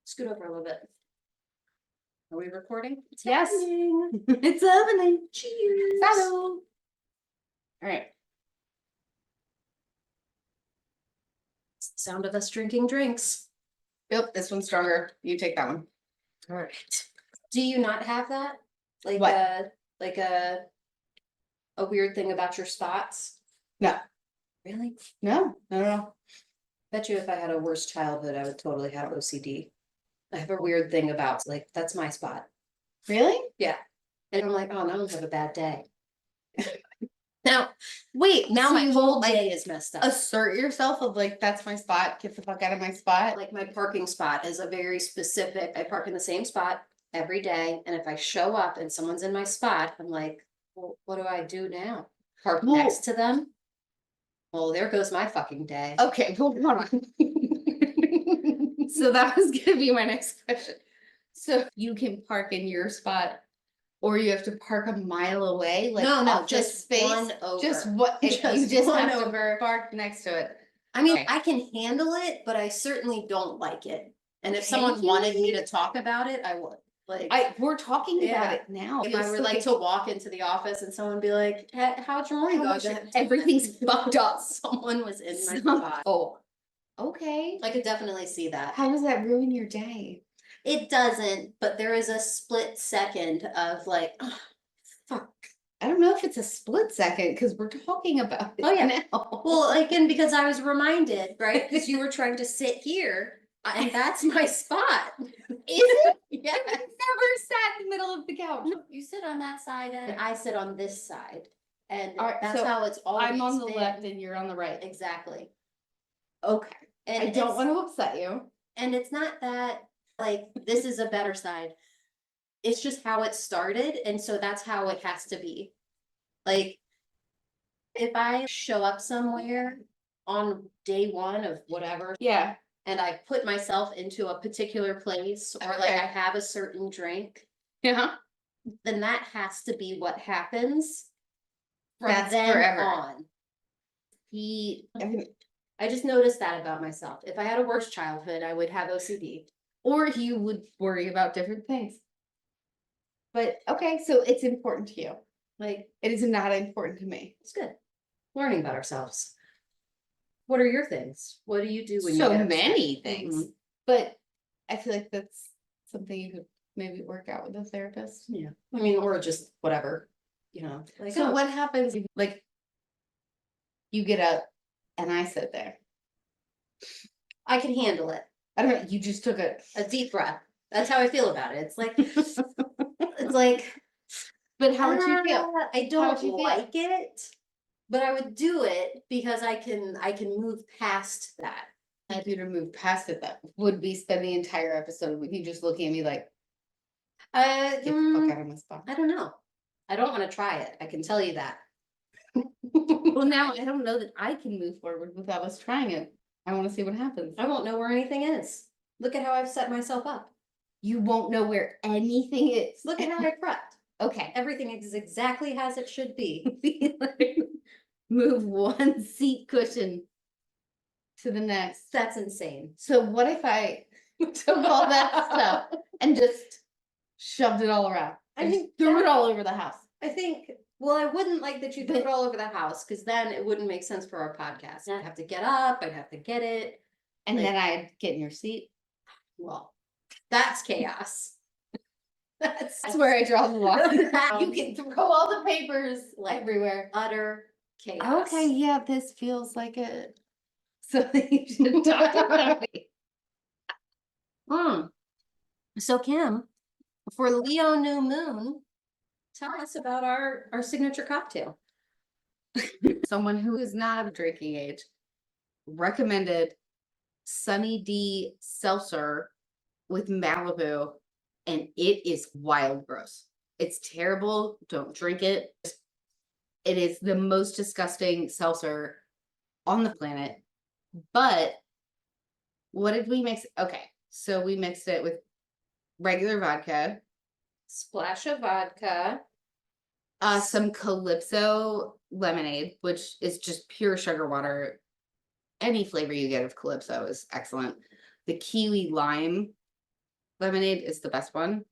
Scoot over a little bit. Are we recording? It's Yes. happening. It's happening. Cheers. Hello. All right. Sound of us drinking drinks. Yep, this one's stronger. You take that one. All right. Do you not have that? Like What? a weird thing about your spots? No. Really? No. Bet you if I had a worse childhood, I would totally have OCD. I have a weird thing about like that's my spot. Really? Yeah. And I'm like, oh, now I'm gonna have a bad day. Now, wait, now So my you whole won't, day is messed up. Assert yourself of like, that's my spot. Get the fuck out of my spot. Like my parking spot is a very specific, I park in the same spot every day. And if I show up and someone's in my spot, I'm like, well, what do I do now? Park Well- next to them? Well, there goes my fucking day. Okay, hold on. So that was gonna be my next question. So you can park in your spot, or you have to park a mile away, like No, office just space. one over. Just what? If you Just just one have over. to park next to it. I mean, Okay. I can handle it, but I certainly don't like it. And if Can someone you? wanted me to talk about it, I would. Like, We're talking about Yeah. it now. if I were like to walk into the office and someone be like, how'd your morning How go? much I'd be like, everything's fucked up. Someone was in my Some- spot. Oh, okay. I could definitely see that. How does that ruin your day? It doesn't, but there is a split second of like, oh, fuck. I don't know if it's a split second because we're talking about it Oh, yeah. now. Well, again, because I was reminded, right? Because you were trying to sit here, and that's my spot. Is it? Yeah. I've never sat in the middle of the couch. You sit on that side, and I sit on this side, and All right, that's so how it's always I'm on the been. left and you're on the right. Exactly. Okay. And I don't it's- want to upset you. And it's not that like this is a better side. It's just how it started, and so that's how it has to be. Like, if I show up somewhere on day one of whatever, Yeah. and I put myself into a particular place, or like Okay. I have a certain drink, Yeah. then that has to be what happens from That's then forever. on. I just noticed that about myself. If I had a worse childhood, I would have OCD. Or you would worry about different things. But okay, so it's important to you. Like, It is not important to me. it's good. Learning about ourselves. What are your things? What do you do when you So get upset? many things. Mhm. But I feel like that's something you could maybe work out with a therapist. Yeah, I mean, or just whatever, like, So oh, what happens if, like, you get up and I sit there? I can handle it. I don't know, you just took A deep breath. That's how I feel about it. It's like, it's like, But how would you feel? I How would don't you feel? like it, but I would do it because I can move past that. If you to move past it, that would be spend the entire episode with you just looking at me like, get the fuck out of my spot. I don't know. I don't want to try it. I can tell you that. Well, now I don't know that I can move forward without us trying it. I want to see what happens. I won't know where anything is. Look at how I've set myself up. You won't know where anything is. Look at how I prepped. Okay. Everything is exactly as it should be. Move one seat cushion to the next. That's insane. So what if I took all that stuff and just shoved it all around? I And think threw that- it all over the house. I think, well, I wouldn't like that you threw it all over the house, because then it wouldn't make sense for our podcast. I'd have to get up, I'd have to get it. And Like- then I'd get in your seat. Well, that's chaos. That's That's where I draw the line. You You can throw all the papers Like- everywhere. utter chaos. Okay, yeah, this feels like it. Something you should talk about me. So Kim, for Leo New Moon, tell us about our signature cocktail. Someone who is not of drinking age recommended Sunny D seltzer with Malibu, and it is wild gross. It's terrible. Don't drink it. It is the most disgusting seltzer on the planet. But what did we mix? Okay, so we mixed it with regular vodka, Splash of vodka. some Calypso lemonade, which is just pure sugar water. Any flavor you get of Calypso is excellent. The kiwi lime lemonade is the best one.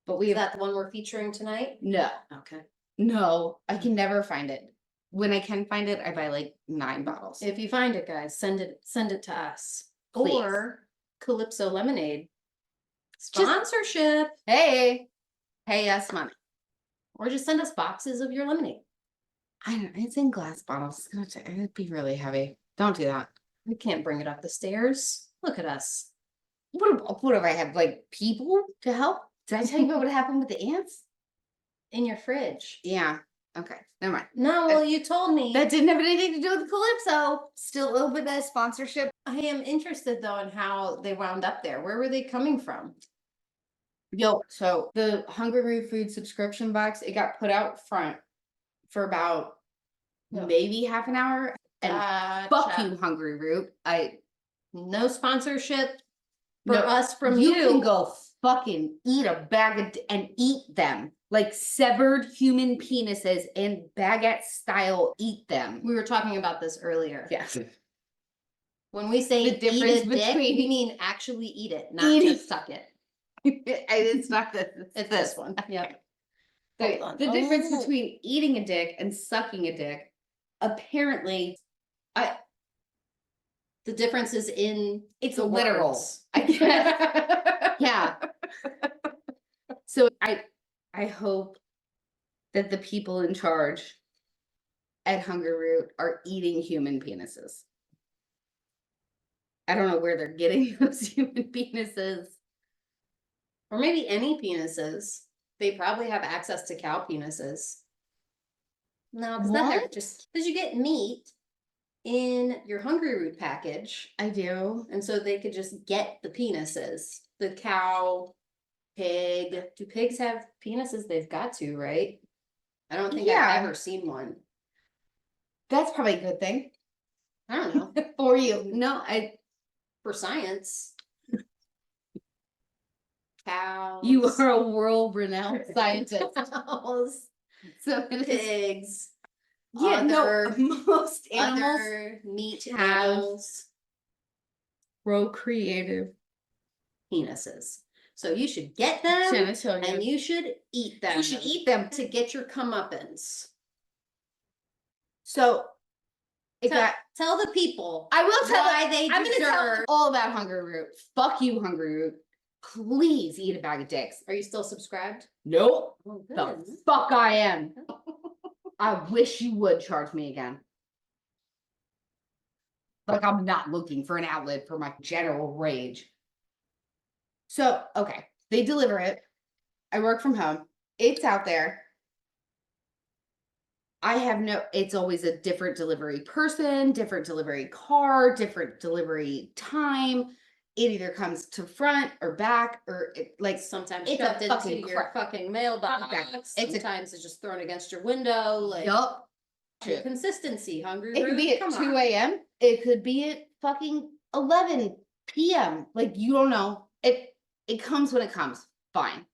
But we Is have that the one we're featuring tonight? no, Okay. no, I can never find it. When I can find it, I buy like 9 bottles. If you find it, guys, send it to us. Please. Or Calypso Lemonade. Sponsorship. Hey, pay us money. Or just send us boxes of your lemonade. I don't know, it's in glass bottles. It'd be really heavy. Don't do that. We can't bring it up the stairs. Look at us. What if I have like people to help? Did I tell you about what happened with the ants? In your fridge. Yeah. Okay. Never mind. No, well, you told me. That didn't have anything to do with Calypso. Still open as sponsorship. I am interested though in how they wound up there. Where were they coming from? Yo, so the Hungry Root food subscription box, it got put out front for about maybe half an hour. And fuck you, Hungry Root. No sponsorship for No, us from you you. can go fucking eat a bag of and eat them like severed human penises and baguette style. Eat them. We were talking about this earlier. Yes. When we say The eat difference a dick, between- we mean actually eat it, not Eating- just suck it. It's not this. It's this one. Yeah. Hold on. The difference Oh. between eating a dick and sucking a dick, apparently, The difference is in it's the literal. words. I guess. Yeah. So I hope that the people in charge at Hungry Root are eating human penises. I don't know where they're getting those human penises. Or maybe any penises. They probably have access to cow penises. No, because then they're What? just because you get meat in your Hungry Root package, I do. and so they could just get the penises. The cow, pig. Do pigs have penises? They've got to, right? I don't think Yeah. I've ever seen one. That's probably a good thing I don't know. for you. No, For science. Cows. you are a world-renowned scientist. cows, So it is. pigs. Yeah, other- no, most animals Other meat have- animals. procreative Penises. So you should get them genitalia. and you should eat them. You should eat them. to get your comeuppance. So it Tell, got. tell the people I will tell. why they I'm gonna tell them deserve. all about Hungry Root. Fuck you, Hungry Root. Please eat a bag of dicks. Are you still subscribed? Nope. Oh, The good. fuck I am. I wish you would charge me again. Like I'm not looking for an outlet for my general rage. So, okay, they deliver it. I work from home. It's out there. It's always a different delivery person, different delivery car, different delivery time. It either comes to front or back or like Sometimes It's a shoved into fucking your crap. fucking mailbox. Exactly. It's a- Sometimes it's just thrown against your window. Like yup. consistency, Hungry It could Root, be at come 2 on. a.m. It could be at fucking 11 p.m. Like you don't know. It comes when it comes. Fine.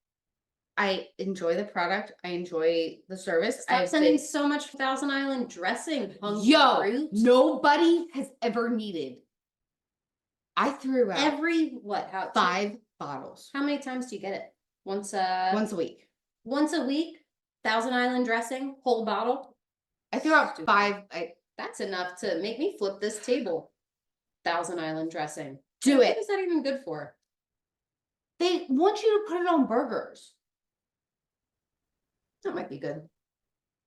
I enjoy the product. I enjoy the service. Stop I've sending been- so much Thousand Island dressing, Hungry Yo, Root. nobody has ever needed. I threw out Every what? How 5 bottles How many times do you get it? Once once a week. once a week? Thousand Island dressing, whole bottle. I threw out Stupid. 5. That's enough to make me flip this table. Thousand Island dressing. Do What it. is that even good for? They want you to put it on burgers. That might be good.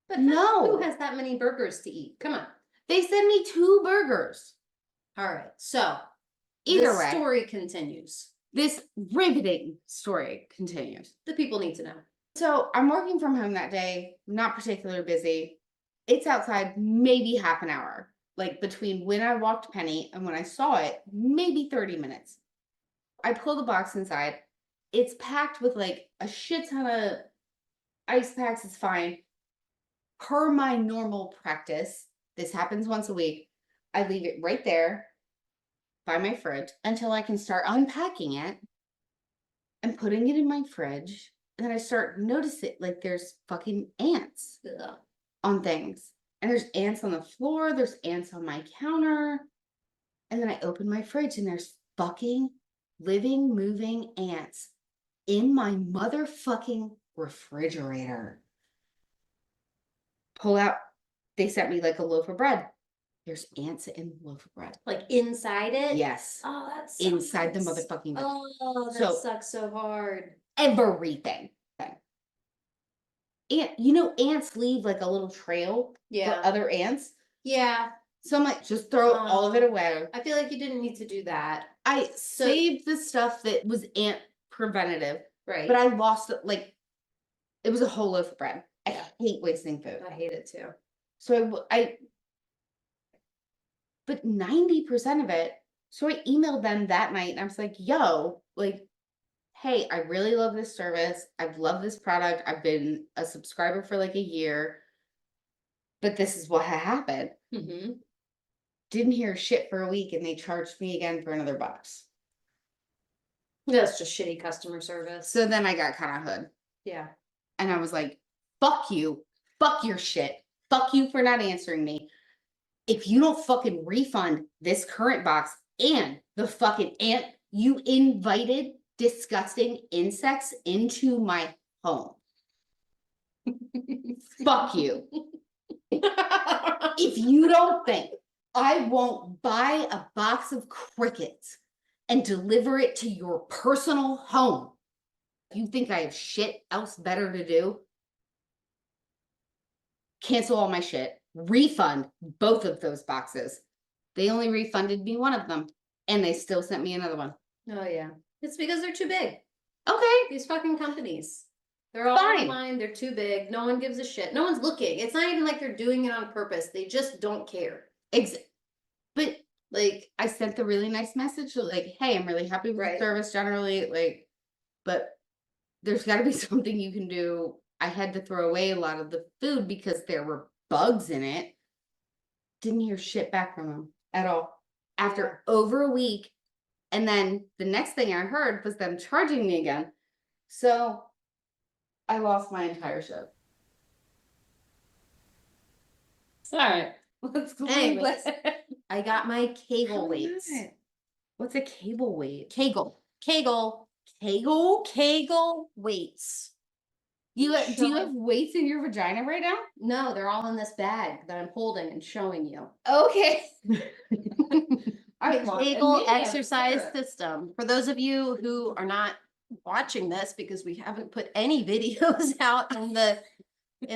But No. who has that many burgers to eat? Come on. They send me 2 burgers. All right. So Either the way. story continues. This riveting story continues. The people need to know. So I'm working from home that day, not particularly busy. It's outside maybe half an hour, like between when I walked Penny and when I saw it, maybe 30 minutes. I pull the box inside. It's packed with like a shit ton of ice packs. It's fine. Per my normal practice, this happens once a week. I leave it right there by my fridge until I can start unpacking it and putting it in my fridge. And then I start noticing like there's fucking ants Ugh. on things. And there's ants on the floor, there's ants on my counter. And then I open my fridge and there's fucking living, moving ants in my motherfucking refrigerator. Pull out, they sent me like a loaf of bread. There's ants in the loaf of bread. Like inside it? Yes. Oh, that's Inside the motherfucking bread. Oh, that So- sucks so hard. Everything. And you know, ants leave like a little trail Yeah. for other ants. Yeah. So I'm like, just throw all of it away. I feel like you didn't need to do that. I saved the stuff that was ant preventative, Right. but I lost it. Like, it was a whole loaf of bread. I Yeah. hate wasting food. I hate it too. So but 90% of it. So I emailed them that night and I was like, yo, like, hey, I really love this service. I've loved this product. I've been a subscriber for like a year, but this is what happened. Mm-hmm. Didn't hear shit for a week and they charged me again for another box. That's just shitty customer service. So then I got kind of hood Yeah. and I was like, fuck you. Fuck your shit. Fuck you for not answering me. If you don't fucking refund this current box and the fucking ant you invited disgusting insects into my home. Fuck you. If you don't think I won't buy a box of crickets and deliver it to your personal home, you think I have shit else better to do? Cancel all my shit. Refund both of those boxes. They only refunded me one of them and they still sent me another one. Oh yeah. It's because they're too big. Okay. These fucking companies. They're all Fine. online, they're too big, no one gives a shit. No one's looking. It's not even like they're doing it on purpose. They just don't care. But Like, I sent the really nice message like, hey, I'm really happy with Right. the service generally, like, but there's gotta be something you can do. I had to throw away a lot of the food because there were bugs in it. Didn't hear shit back from them at all. After over a week. And then the next thing I heard was them charging me again. So I lost my entire ship. all right. Let's go. Anyways, I got my kegel weights. What's a cable weight? Kegel. Kegel? Kegel weights. Do you Showing- have weights in your vagina right now? No, they're all in this bag that I'm holding and showing you. Okay. The Kegel exercise system. For those of you who are not watching this because we haven't put any videos out in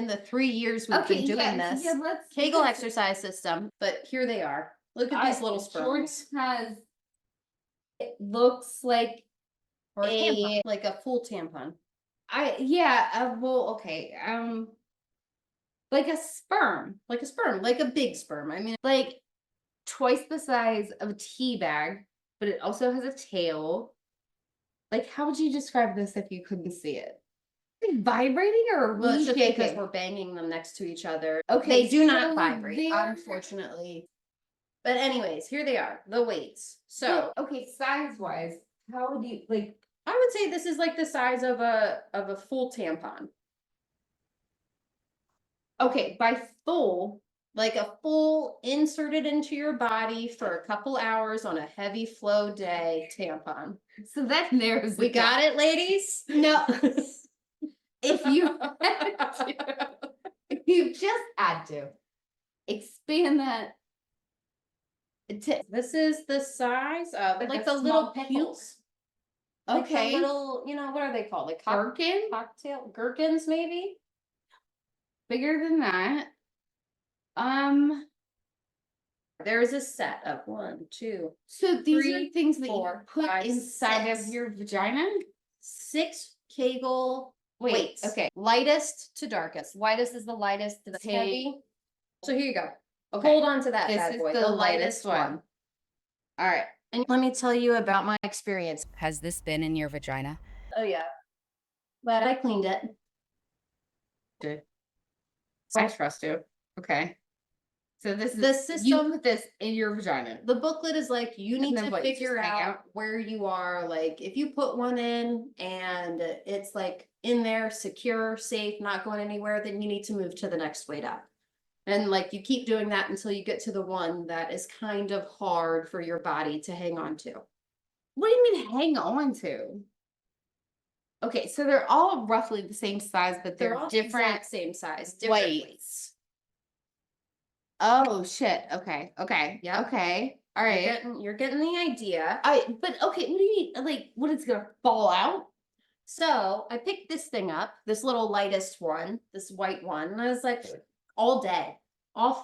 the 3 years we've been doing this. Yeah, let's Kegel exercise system, but here they are. Look at these little sperms. Has, it looks like Or a a- tampon, like a full tampon. well, okay, like a sperm, Like a sperm, like a big sperm. I mean, like twice the size of a tea bag, but it also has a tail. Like, how would you describe this if you couldn't see it? Like vibrating or well, it's just shaking? because we're banging them next to each other. Okay, They do not so vibrate, they're- unfortunately. But anyways, here they are, the weights. So okay, size wise, how would you like? I would say this is like the size of a full tampon. Okay, by full, Like a full inserted into your body for a couple hours on a heavy flow day tampon. so that narrows. We got it, ladies? No. If you if you just had to expand that to This is the size of Like like a the small little pickle? pupils. Like the okay, little, you know, what are they called? Like gherkin cocktail gherkins, maybe? bigger than that. There's a set of 1, 2, So these are 3, things that 4, you put 5, inside of 6. your vagina. 6 Kegel Wait, weights. okay. Lightest to darkest. Lightest is the lightest that's Okay. heavy. So here you go. Okay. Hold on to that This bad is boy. the The lightest lightest one. All right. And let me tell you about my experience. Has this been in your vagina? Oh yeah. Glad I cleaned it. I trust you. Okay. So this is The you system, put this in your vagina. the booklet is like, you need then to what, you figure just hang out out? where you are. Like, if you put one in and it's like in there, secure, safe, not going anywhere, then you need to move to the next weight up. And like, you keep doing that until you get to the one that is kind of hard for your body to hang on to. What do you mean hang on to? Okay, so they're all roughly the same size, but they're all different exact same size, different weights. weights. Oh shit. Okay. Okay. Yep. Okay. All right. You're getting the idea. But okay, what do you mean? Like, what is gonna fall out? So I picked this thing up, this little lightest one, this white one, and I was like, all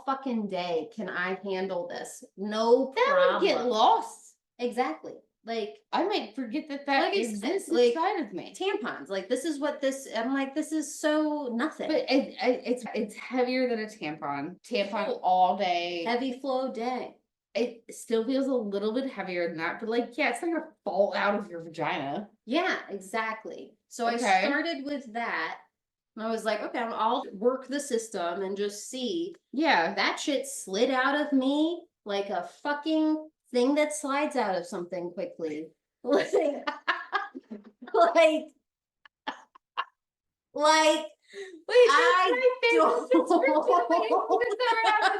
fucking day, can I handle this? No That would get problem. lost. Exactly. Like I might forget that Like I said, exists like, inside of me. tampons, like this is what this. I'm like, this is so nothing. But it's heavier than a tampon. Tampon Cool. all day. Heavy flow day. It still feels a little bit heavier than that, but like, yeah, it's not gonna fall out of your vagina. Yeah, exactly. So I Okay. started with that. And I was like, okay, I'll work the system and just see. Yeah. That shit slid out of me like a fucking thing that slides out of something quickly. Like, like, like, Wait, I that's my favorite don't- description of it.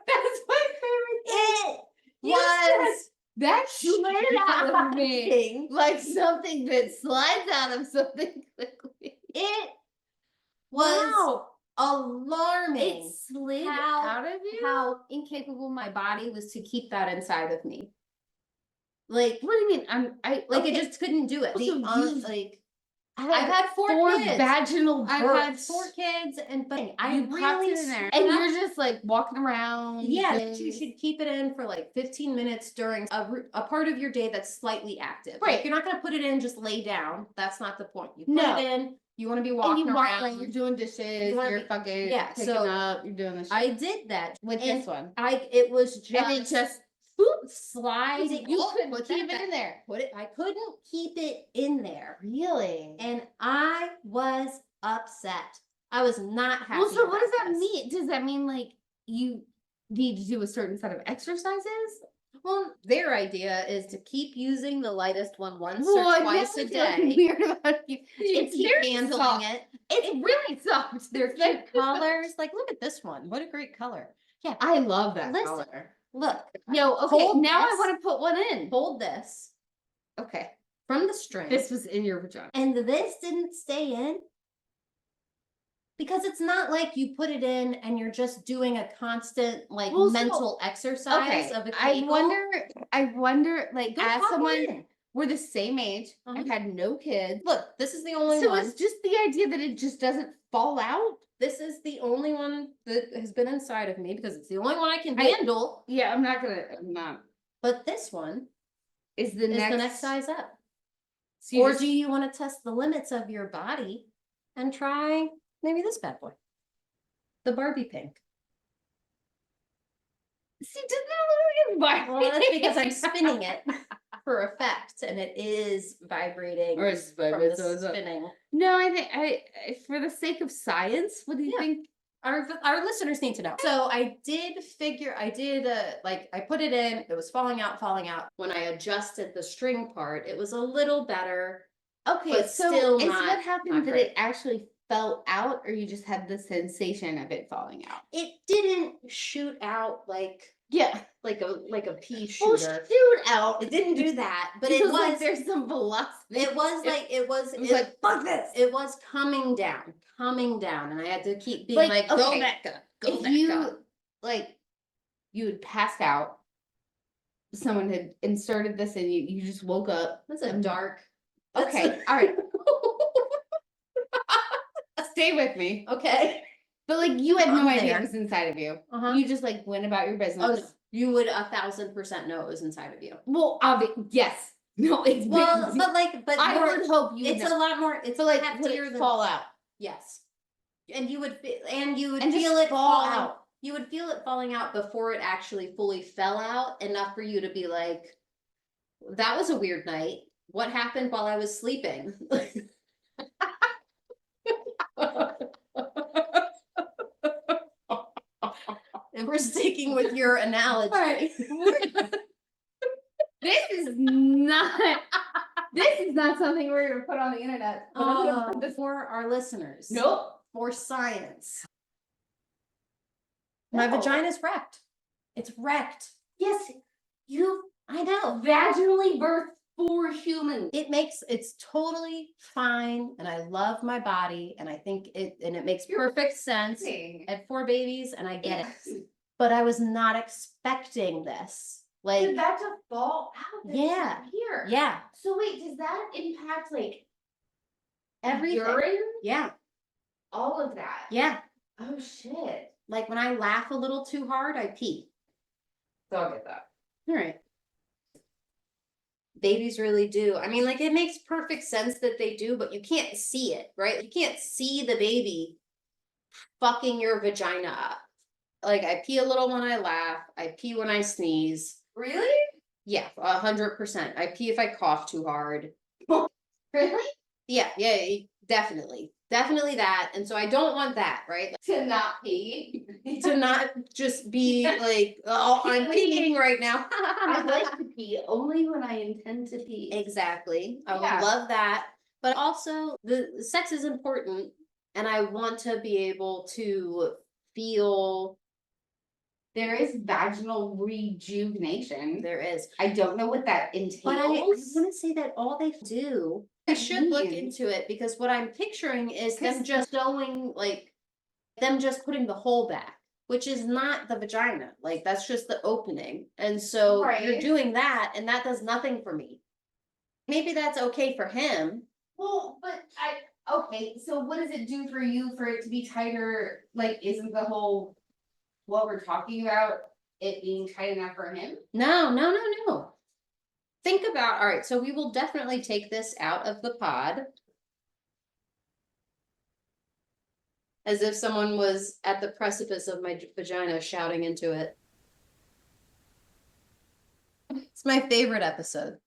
That's my favorite. it You was That slid out of me shocking. like something that slides out of something quickly. It was Wow. alarming. It slid How- out of you? How incapable my body was to keep that inside of me. Like, What do you mean? it just couldn't do it. Also, Like, I've I've had four kids. vaginal births. I've had 4 kids, and but I You popped really it in there, and and you're just like walking around. yeah, you should keep it in for like 15 minutes during a part of your day that's slightly active. Right. Like, you're not gonna put it in just lay down. That's not the point. You put No. it in. You want to be And walking you walk around. around, you're doing dishes, You wanna you're be- fucking yeah, picking so up, you're doing this shit. I did that with and this one. It was just And it just sliding. you Oh, couldn't put keep that it in there. Put it. I couldn't keep it in there, Really? and I was upset. I was not happy. Well, so what does about that this. mean? Does that mean like you need to do a certain set of exercises? Well, their idea is to keep using the lightest one once Well, or I twice a definitely feel like day. weird about you. You It's keep very handling soft. it. It's really soft. They're cute colors. Like, look at this one. What a great color. Yeah. I love that Listen. color. Look. No, okay. Hold Now I this. want to put one in. Hold this Okay. from the string. This was in your vagina. And this didn't stay in because it's not like you put it in and you're just doing a constant like Well, so- mental exercise Okay. of a I kegel. wonder, like, Go as pop someone, in. we're the same age. I've Uh-huh. had no kids. Look, this is the only So one. it's just the idea that it just doesn't fall out. This is the only one that has been inside of me because it's the only one I can I- handle. Yeah, I'm not. But this one Is the is next the next size up. so you Or just- do you want to test the limits of your body and try maybe this bad boy? The Barbie pink. See, doesn't that look like Well, that's because I'm spinning it for effect and it is vibrating Or it's from vibrating, the so it's a- spinning. No, I think for the sake of science, what do you Yeah. think? Our listeners need to know. So I put it in, it was falling out. When I adjusted the string part, it was a little better. Okay, But so still is not- what happened not that great. it actually fell out, or you just had the sensation of it falling out? It didn't shoot out like Yeah. a pea Well, shooter. shoot out. It didn't do that, but it Feels was like there's some velocity. it was like, fuck this. It was coming down, and I had to keep being Like, like, go okay, back up, go If back you up. like, you had passed out. Someone had inserted this in you. You just woke up. That's a dark. that's Okay, all right. Stay with me. Okay. But like, you had no I'm idea there. it was inside of you. Uh-huh. You just like went about your Oh, business. no. You would 1,000% know it was inside of you. Well, yes. No, it's Well, big. but I more- would hope you. it's know. a lot more. It's So like, heftier would it than fall out? yes, and you would And feel just it fall falling out. You would feel it falling out before it actually fully fell out enough for you to be like, that was a weird night. What happened while I was sleeping? And we're sticking with your analogy. Alright. This is not. This is not something we're gonna put on the internet. But I'm gonna put this. For our listeners. Nope. For science. My No. vagina's wrecked. It's wrecked. Yes, you I know. vaginally birthed for humans. It's totally fine, and I love my body, and I think it makes perfect sense. I had 4 babies, and I get it. But I was not expecting this. Like, That to fall out. Yeah. Here. yeah, So wait, does that impact like everything. urine? Yeah, All of that. yeah. Oh shit. Like when I laugh a little too hard, I pee. So I'll get that. All right. Babies really do. I mean, like, it makes perfect sense that they do, but you can't see it, right? You can't see the baby fucking your vagina up. Like, I pee a little when I laugh. I pee when I sneeze. Really? Yeah, 100%. I pee if I cough too hard. Really? Yeah, definitely. Definitely that. And so I don't want that, right? To not pee. To not just be like, oh, I'm peeing right now. I like to pee only when I intend to pee. Exactly. I Yeah. would love that. But also, the sex is important, and I want to be able to feel. There is vaginal rejuvenation. There is. I don't know what that entails. But I want to say that all they do, I should look mean? into it, because what I'm picturing is them 'Cause- just going, like, them just putting the hole back, which is not the vagina. Like, that's just the opening. And so you're Right. doing that, and that does nothing for me. Maybe that's okay for him. Well, but okay, so what does it do for you for it to be tighter? Like, isn't the whole what we're talking about it being tight enough for him? No. Think about, all right, so we will definitely take this out of the pod. As if someone was at the precipice of my vagina shouting into it. It's my favorite episode.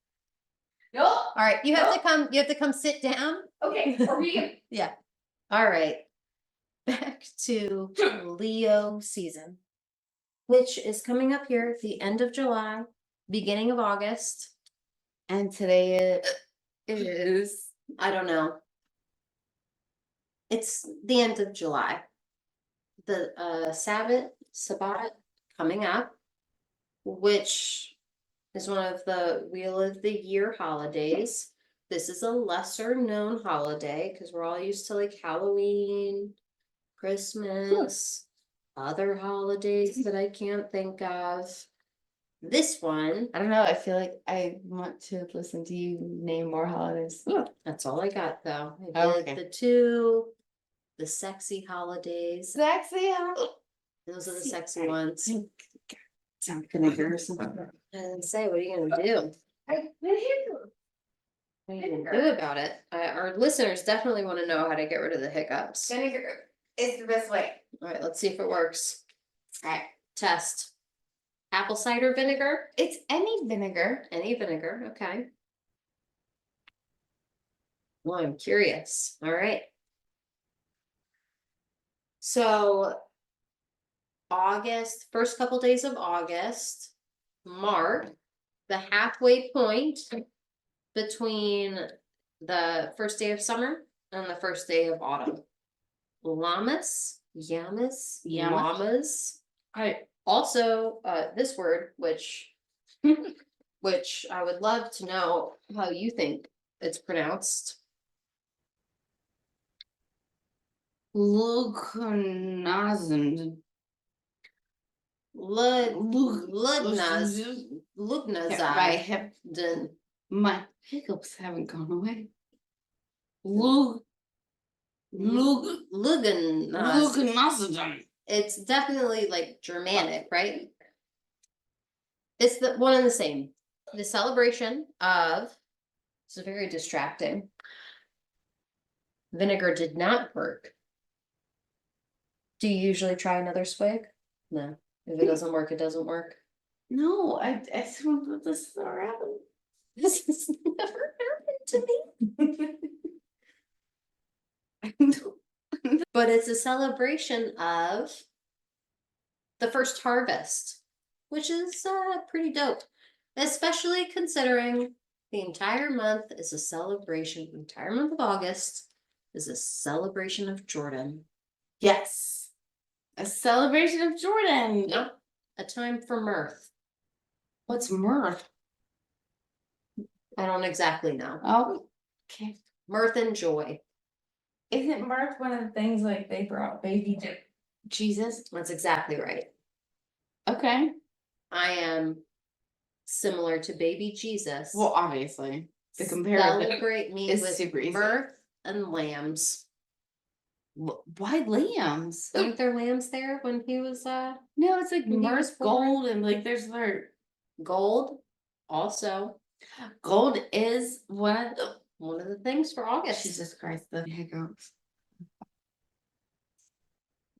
Nope. All right, you have to come sit down. Okay, are we? Yeah. All right. Back to Leo season, which is coming up here at the end of July, beginning of August. And today it is. I don't know. It's the end of July. The Sabbath coming up, which is one of the Wheel of the Year holidays. This is a lesser known holiday because we're all used to like Halloween, Christmas, other holidays that I can't think of. This one, I don't know. I feel like I want to listen to you name more holidays. that's all I got though. I Oh, did okay. the sexy holidays. Sexy. Those are the sexy ones. Sound vinegar or something. I didn't say, what are you gonna do? What are you gonna do about it? Our listeners definitely want to know how to get rid of the hiccups. Vinegar is the best way. All right, let's see if it works. All right. Test. Apple cider vinegar? It's any vinegar. Any vinegar, okay. Well, I'm curious. All right. So August, first couple days of August, mark the halfway point between the first day of summer and the first day of autumn. Llamas. Also, this word, which I would love to know how you think it's pronounced. Lugnazen. Lugnazai. My hiccups haven't gone away. Lugnaz. It's definitely like Germanic, right? It's the one and the same. The celebration of, it's very distracting. Vinegar did not work. Do you usually try another swig? No. If it doesn't work, it doesn't work. No, I don't know this around. This has never happened to me. But it's a celebration of the first harvest, which is pretty dope, especially considering the entire month is a celebration. The entire month of August is a celebration of Jordan. Yes. A celebration of Jordan. Yep. A time for mirth. What's mirth? I don't exactly know. Oh, okay. Mirth and joy. Isn't mirth one of the things like they brought baby Jesus? That's exactly right. Okay. I am similar to baby Jesus. Well, obviously, the comparison Celebrate me is with super easy. mirth and lambs. Why lambs? Weren't there lambs there when he was No, it's like When he was mirth, born? gold, and like there's their gold? Also, gold is one one of the things for August. Jesus Christ, the hiccups.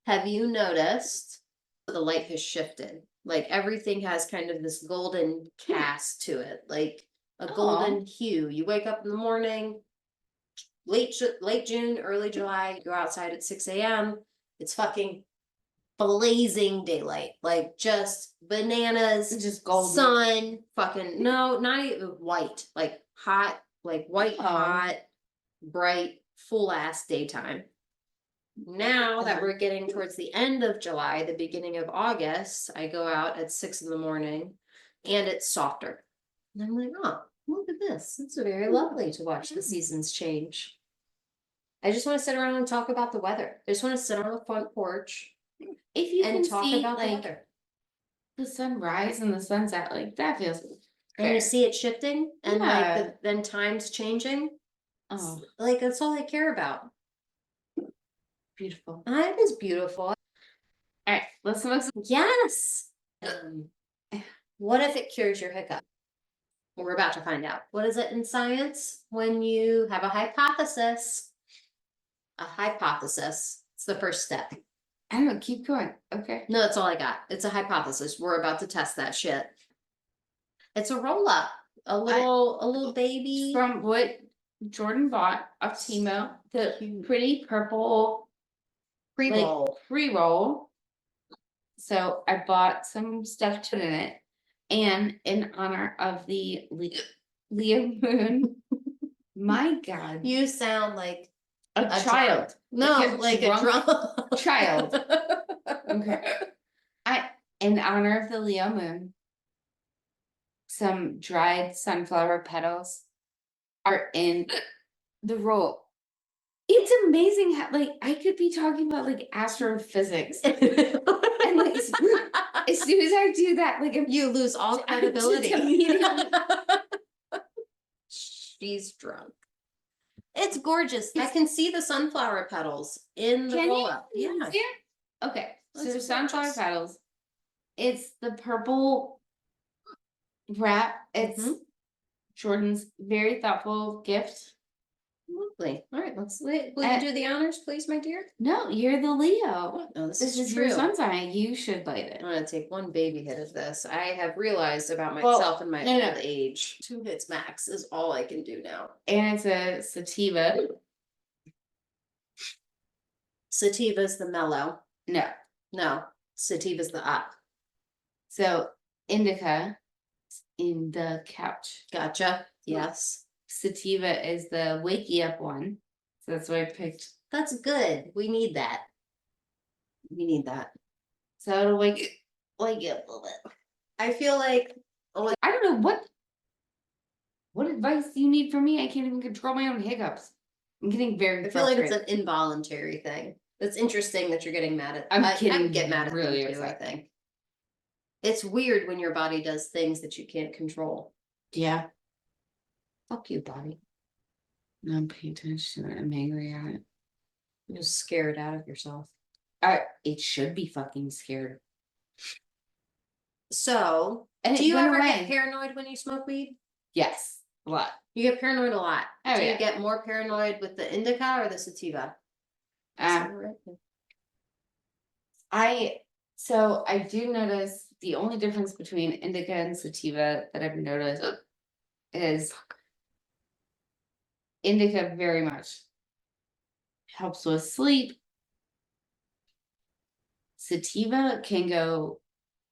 Have you noticed the light has shifted? Like everything has kind of this golden cast to it, like a golden hue. You wake up in the morning, late June, early July, you go outside at 6 a.m. It's fucking blazing daylight, like just bananas, Just golden. sun, fucking no, not even white, like hot, like white hot, bright, full ass daytime. Now that we're getting towards the end of July, the beginning of August, I go out at 6 in the morning and it's softer. And I'm like, oh, look at this. It's very lovely to watch the seasons change. I just want to sit around and talk about the weather. I just want to sit on the front porch If you and can talk see about the like weather. the sunrise and the sunset, like that feels And you fair. see it shifting and Yeah. like then times changing. Oh, Like that's all I care about. beautiful. It is beautiful. All right, let's smoke some. Yes. What if it cures your hiccup? We're about to find out. What is it in science when you have a hypothesis? A hypothesis. It's the first step. I don't know, keep going. Okay. No, that's all I got. It's a hypothesis. We're about to test that shit. It's a roll up. A little baby. From what Jordan bought off Timo, the pretty purple pre-roll. pre-roll. So I bought some stuff to put in it. And in honor of the Leo moon, my God, You sound like a child. no, like a drunk drunk child. Okay. In honor of the Leo moon, some dried sunflower petals are in the roll. It's amazing how like I could be talking about like astrophysics. And like as soon as I do that, like You lose all credibility. Just immediately. She's drunk. It's gorgeous. I can see the sunflower petals in the Can you? roll up. Yeah. Yeah. Okay. So That's the sunflower gorgeous. petals. It's the purple wrap. It's Mhm. Jordan's very thoughtful gift. Lovely. All right, will you do the honors, please, my dear? No, you're the Leo. No, this This is is true. your sun sign. You should light it. I'm gonna take one baby hit of this. I have realized about Well, myself and my no, no. old age. 2 hits max is all I can do now. And it's a sativa. Sativa's the mellow. No. No, sativa's the up. So indica is in the couch. Gotcha. Yes. Sativa is the wakey up one. So that's why I picked. That's good. We need that. We need that. So it'll wake you up a little bit. I feel like I don't know what advice do you need from me? I can't even control my own hiccups. I'm getting very I feel like frustrated. it's an involuntary thing. It's interesting that you're getting mad at. I'm I getting get mad at really them too. I upset. think it's weird when your body does things that you can't control. Yeah. Fuck you, body. I'm paying attention to it. I'm angry at it. You're just scared out of yourself. It should be fucking scared. So, And do it you went ever away. get paranoid when you smoke weed? Yes. A lot. You get paranoid a lot. Oh, Do you yeah. get more paranoid with the indica or the sativa? Is that right? So I do notice the only difference between indica and sativa that I've noticed is indica very much helps with sleep. Sativa can go.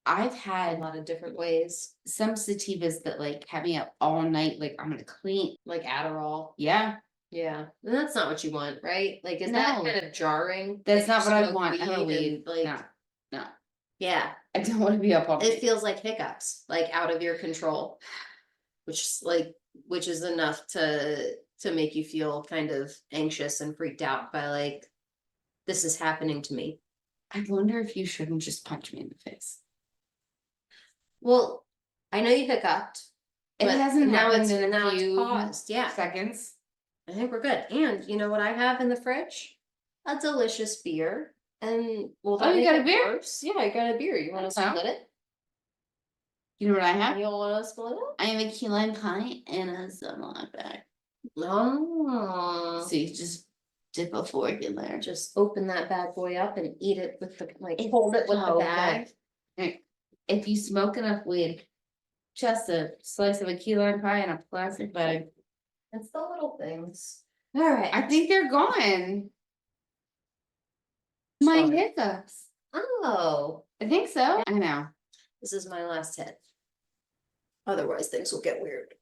I've A had lot of different ways, some sativas that like have me up all night, like I'm gonna clean. like Adderall. Yeah, Yeah, and that's not what you want, right? Like, is that No. kind of jarring? that's that not you what I smoke want. I'm a and, weed. Like, No, yeah, I don't want to be up all it night. feels like hiccups, like out of your control, which is like which is enough to make you feel kind of anxious and freaked out by like, this is happening to me. I wonder if you shouldn't just punch me in the face. Well, I know you hiccuped. It but hasn't now happened it's in a now it's few paused. Yeah, seconds. I think we're good. And you know what I have in the fridge? A delicious beer. And well, Oh, you got a beer? Yeah, I got a beer. You want to Oh. split it? You know what I have? You want to split it? I have a key lime pie and a Ziploc bag. Oh. So you just dip a fork in there. Just open that bad boy up and eat it with the like It's hold it with the so bag. good. If you smoke enough weed, just a slice of a key lime pie in a plastic bag. It's the little things. All right. I think they're gone. My Sorry. hiccups. Oh, I think so. I know. this is my last hit. Otherwise, things will get weird.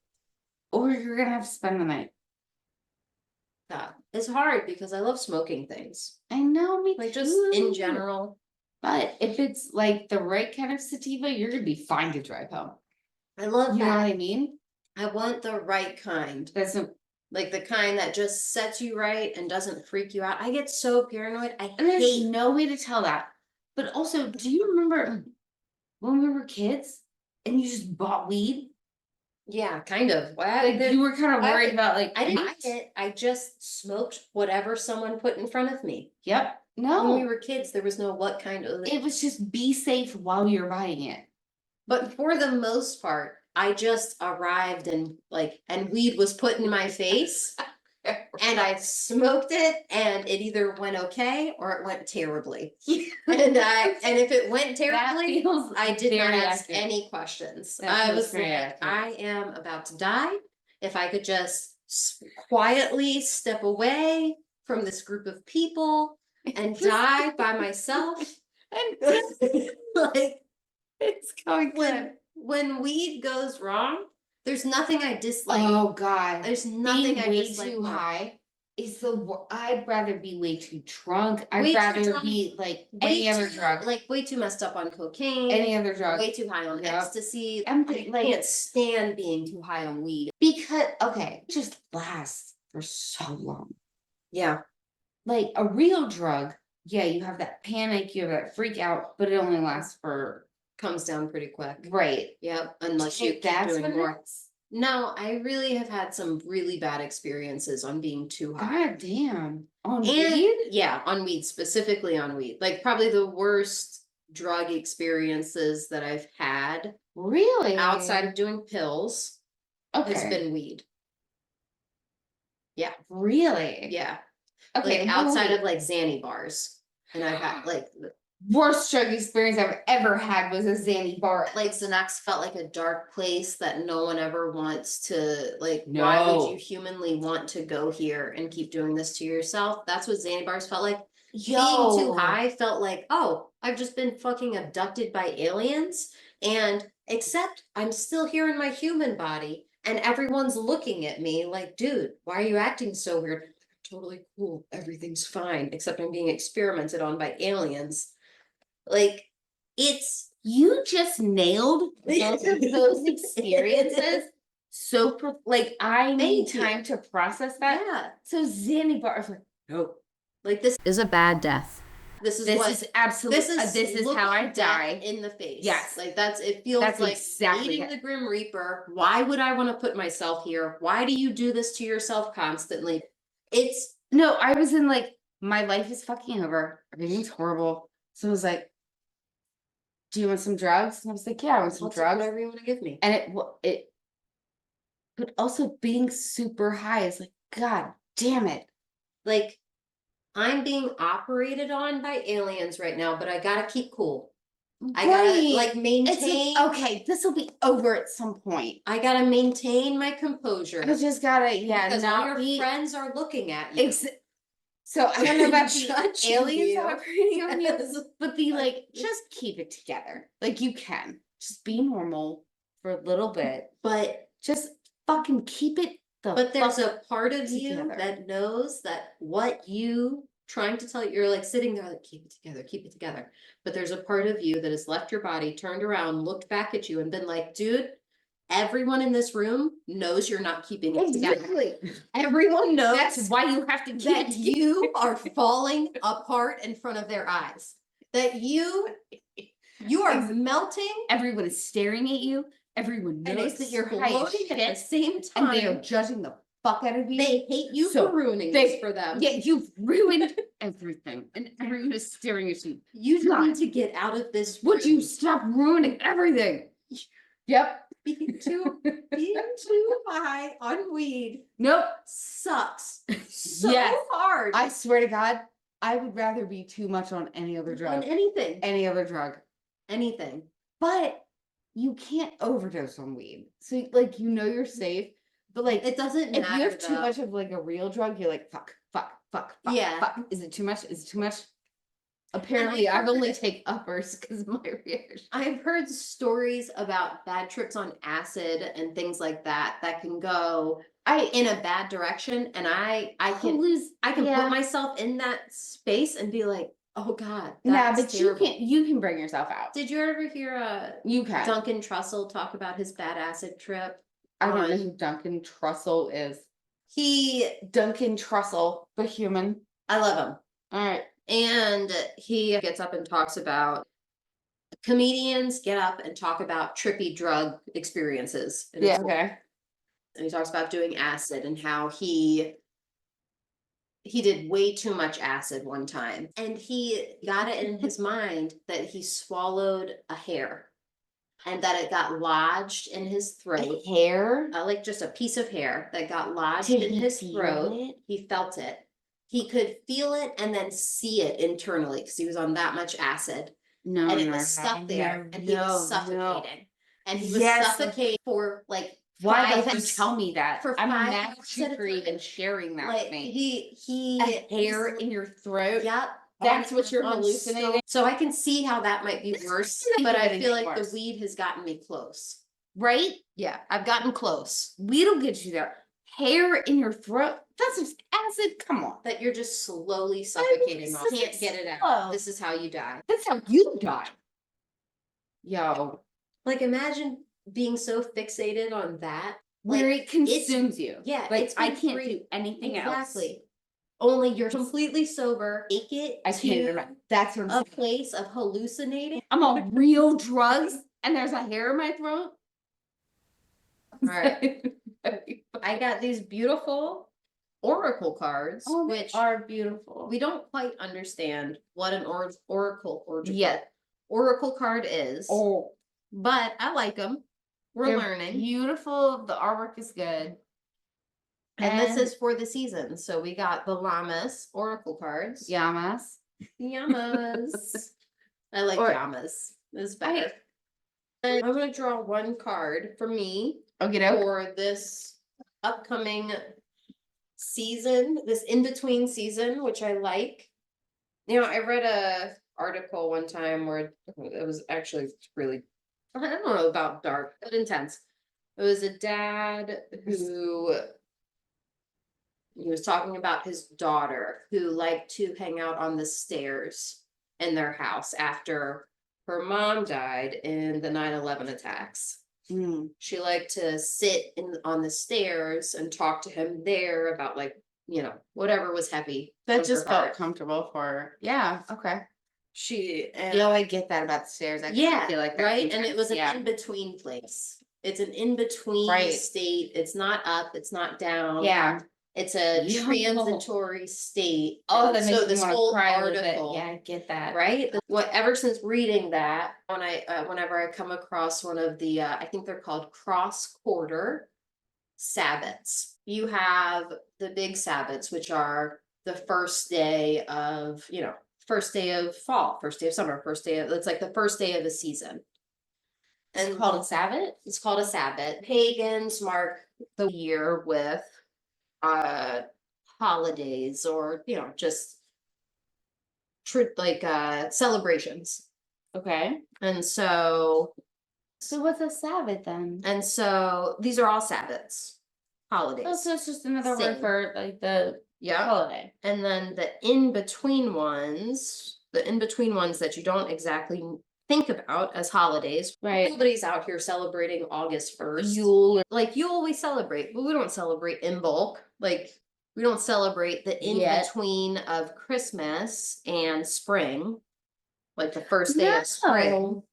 Or you're gonna have to spend the night. Yeah, it's hard because I love smoking things. I know, me Like too. just in general. But if it's like the right kind of sativa, you're gonna be fine to drive home. I love You know what that. I mean? I want the right kind. That's a, Like the kind that just sets you right and doesn't freak you out. I get so paranoid. I and there's hate. no way to tell that. But also, do you remember when we were kids and you just bought weed? Yeah, kind of. Like you were kind of I- worried about like I didn't what? buy it. I just smoked whatever someone put in front of me. Yep. When No. we were kids, there was no what kind of. It was just be safe while you're buying it. But for the most part, I just arrived and weed was put in my face and I smoked it and it either went okay or it went terribly. And if it went terribly, feels I did not very ask accurate. any questions. That I feels was very like, accurate. I am about to die. If I could just quietly step away from this group of people and die by myself. Like It's going good. when weed goes wrong, there's nothing I dislike. Oh God. There's nothing Being I way dislike too more. high is I'd rather be way too drunk. Way I'd too rather drunk, be like Way any other too- drug. Like way too messed up on cocaine. Any other drug. Way too high on Yep. ecstasy. I'm I like- can't stand being too high on weed. Because okay, it just lasts for so long. Yeah. Like a real drug, yeah, you have that panic, you have that freak out, but it only lasts for Comes down pretty quick. right. Yep. Unless you Think keep that's doing what it more. is? No, I really have had some really bad experiences on being too high. God damn. On And weed? yeah, on weed, specifically on weed. Like probably the worst drug experiences that I've had Really? outside of doing pills has Okay. been weed. Yeah. Really? Yeah. Okay. Like outside of like Xanny bars. And I've had like worst drug experience I've ever had was a Xanny bar. like Xanax felt like a dark place that no one ever wants to like why would No. you humanly want to go here and keep doing this to yourself? That's what Xanny bars felt like. Being too high felt like, oh, I've just been fucking abducted by aliens. And except I'm still here in my human body and everyone's looking at me like, dude, why are you acting so weird? Totally cool. Everything's fine, except I'm being experimented on by aliens. Like, it's You just nailed both of those experiences. So like I need Thank you. time to process that. yeah. So Xanny bar is like, no. Like this Is a bad death. this is This what is absolutely this is how I looking death die. in the face. Yes. Like it feels That's like exactly eating it. the Grim Reaper. Why would I want to put myself here? Why do you do this to yourself constantly? It's No, I was in like my life is fucking over. Everything's horrible. So I was like, do you want some drugs? And I was like, yeah, I want some I'll take drugs. whatever you want to give me. And it but also being super high is like, God damn it. Like I'm being operated on by aliens right now, but I gotta keep cool. I gotta Right. like It's maintain. like, okay, this will be over at some point. I gotta maintain my composure. I just gotta, because all not your be. friends are looking at you. So I don't know about the Judging aliens you. operating on you, Yes. but the like, just keep it together. Like you can just be normal for a little bit. But Just fucking keep it. there's a part of you together. that knows that what you trying to tell you're like sitting there like keep it together. But there's a part of you that has left your body, turned around, looked back at you and been like, dude, everyone in this room knows you're not keeping it together. Exactly. Everyone knows That's why you have to keep that it you are falling apart in front of their eyes. That you are melting Everyone is staring at you. Everyone and knows that you're high as exploding at the shit, same and they are time. judging the fuck out of you. They hate you So for ruining they- this for them. Yeah, you've ruined everything, and everyone is staring at you. You God. need to get out of this. Would you room. stop ruining everything? Yep. being too high on weed Nope. sucks so Yes. hard I swear to God, I would rather be too much on any other on drug. anything. Any other drug. Anything. But you can't overdose on weed. So like you're safe. But like It doesn't if matter. you have too though. much of like a real drug, you're like, fuck. Yeah. Fuck. Is it too much? Is it too much? Apparently, I've only take uppers because of my reaction. I've heard stories about bad trips on acid and things like that that can go in a bad direction, and I can put myself in that space and be like, oh God, that's but terrible. you can bring yourself out. Did you ever hear You can. Duncan Trussell talk about his bad acid trip? I don't know who Duncan Trussell is. Duncan Trussell, the human. I love him. All right. And he gets up and talks about comedians get up and talk about trippy drug experiences. And Yeah. Okay. And he talks about doing acid and how he did way too much acid one time. And he got it in his mind that he swallowed a hair and that it got lodged in his throat. Hair? Like just a piece of hair that got lodged Did in he his feel throat. it? He felt it. He could feel it and then see it internally because he was on that much acid. No. And it was stuck there. And he was suffocating. And he was Yes. suffocating for like Why 5 don't you tell me that? for I'm 5 mad hours at a for even time. sharing that Like with me. he A hair in your throat? Yep. That's what you're on hallucinating? So I can see how that might be worse, but I Getting feel like worse. the weed has gotten me close. Right? Yeah, I've gotten close. Weed'll get you there. Hair in your throat? That's just acid. Come on. That you're just slowly suffocating off. this Can't is get it out. slow. This is how you die. That's how you die. Yo. Like imagine being so fixated on that. Where Like, it consumes you. yeah, Like it's I been can't free. do anything else. Exactly. Only you're completely sober. Take it I can't even. to That's what I'm a saying. place of hallucinating. I'm on real drugs and there's a hair in my throat. All right. I got these beautiful oracle cards, Oh, which Are beautiful. we don't quite understand what an oracle Yet. oracle card is, Oh, but I like them. We're they're learning, beautiful. The artwork is good. and this and- is for the season. So we got the llamas oracle cards. Yamas. Yamas. I like Or- yamas. It's better. And I'm gonna draw one card for me Okay, doke. for this upcoming season, this in-between season, which I like. You know, I read a article one time where it was actually really, I don't know about dark, but intense. It was a dad who he was talking about his daughter who liked to hang out on the stairs in their house after her mom died in the 9/11 attacks. Mm. She liked to sit on the stairs and talk to him there about like, you know, whatever was heavy. That on just her felt heart. comfortable for her. Yeah, okay. She and You know, I get that about the stairs. I kinda yeah, feel like that right. And it sometimes. was an Yeah. in-between place. It's an in-between Right. state. It's not up, it's not down. Yeah. It's a Yo. transitory state. Oh, And that makes so me this want to whole cry a little bit. article, Yeah, I get that. right? What ever since reading that, when whenever I come across one of the I think they're called cross-quarter Sabbats. You have the big Sabbats, which are the first day of, you know, first day of fall, first day of summer, it's like the first day of the season. It's And called a Sabbath? it's called a Sabbat. Pagans mark the year with holidays or, you know, just celebrations. Okay. And so what's a Sabbath then? these are all Sabbats, holidays. Oh, so it's just another Same. word for like the Yeah. holiday. And then the in-between ones that you don't exactly think about as holidays. Right. Nobody's out here celebrating August 1st. Yule. Like Yule we celebrate, but we don't celebrate in bulk. Like we don't celebrate the Yet. in-between of Christmas and spring. Like the first day of spring. No.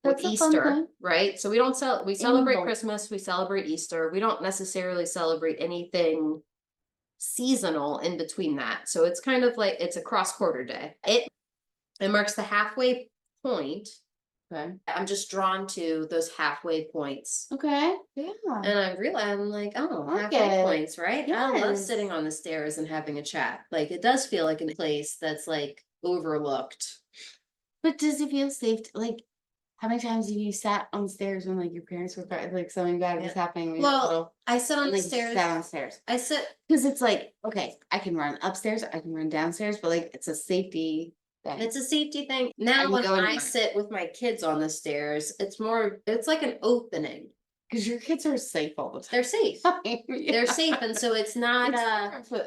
With That's a fun Easter, thing. right? So we don't we celebrate bulk. Christmas, we celebrate Easter. We don't necessarily celebrate anything seasonal in between that. So it's kind of like it's a cross-quarter day. It marks the halfway point. Okay. I'm just drawn to those halfway points. Okay. Yeah. And I realize I'm like, oh, halfway Okay. points, right? I love Yes. sitting on the stairs and having a chat. Like it does feel like a place that's like overlooked. But does it feel safe to, like, how many times have you sat on stairs when like your parents were like something bad was happening when you were Well, little, I sit on and the like you stairs. sat on stairs? I sit Because it's like, okay, I can run upstairs, I can run downstairs, but like it's a safety thing. It's a safety thing. Now can when go I anywhere. sit with my kids on the stairs, it's like an opening. Because your kids are safe all the time. They're safe. Yeah. They're safe. And so it's not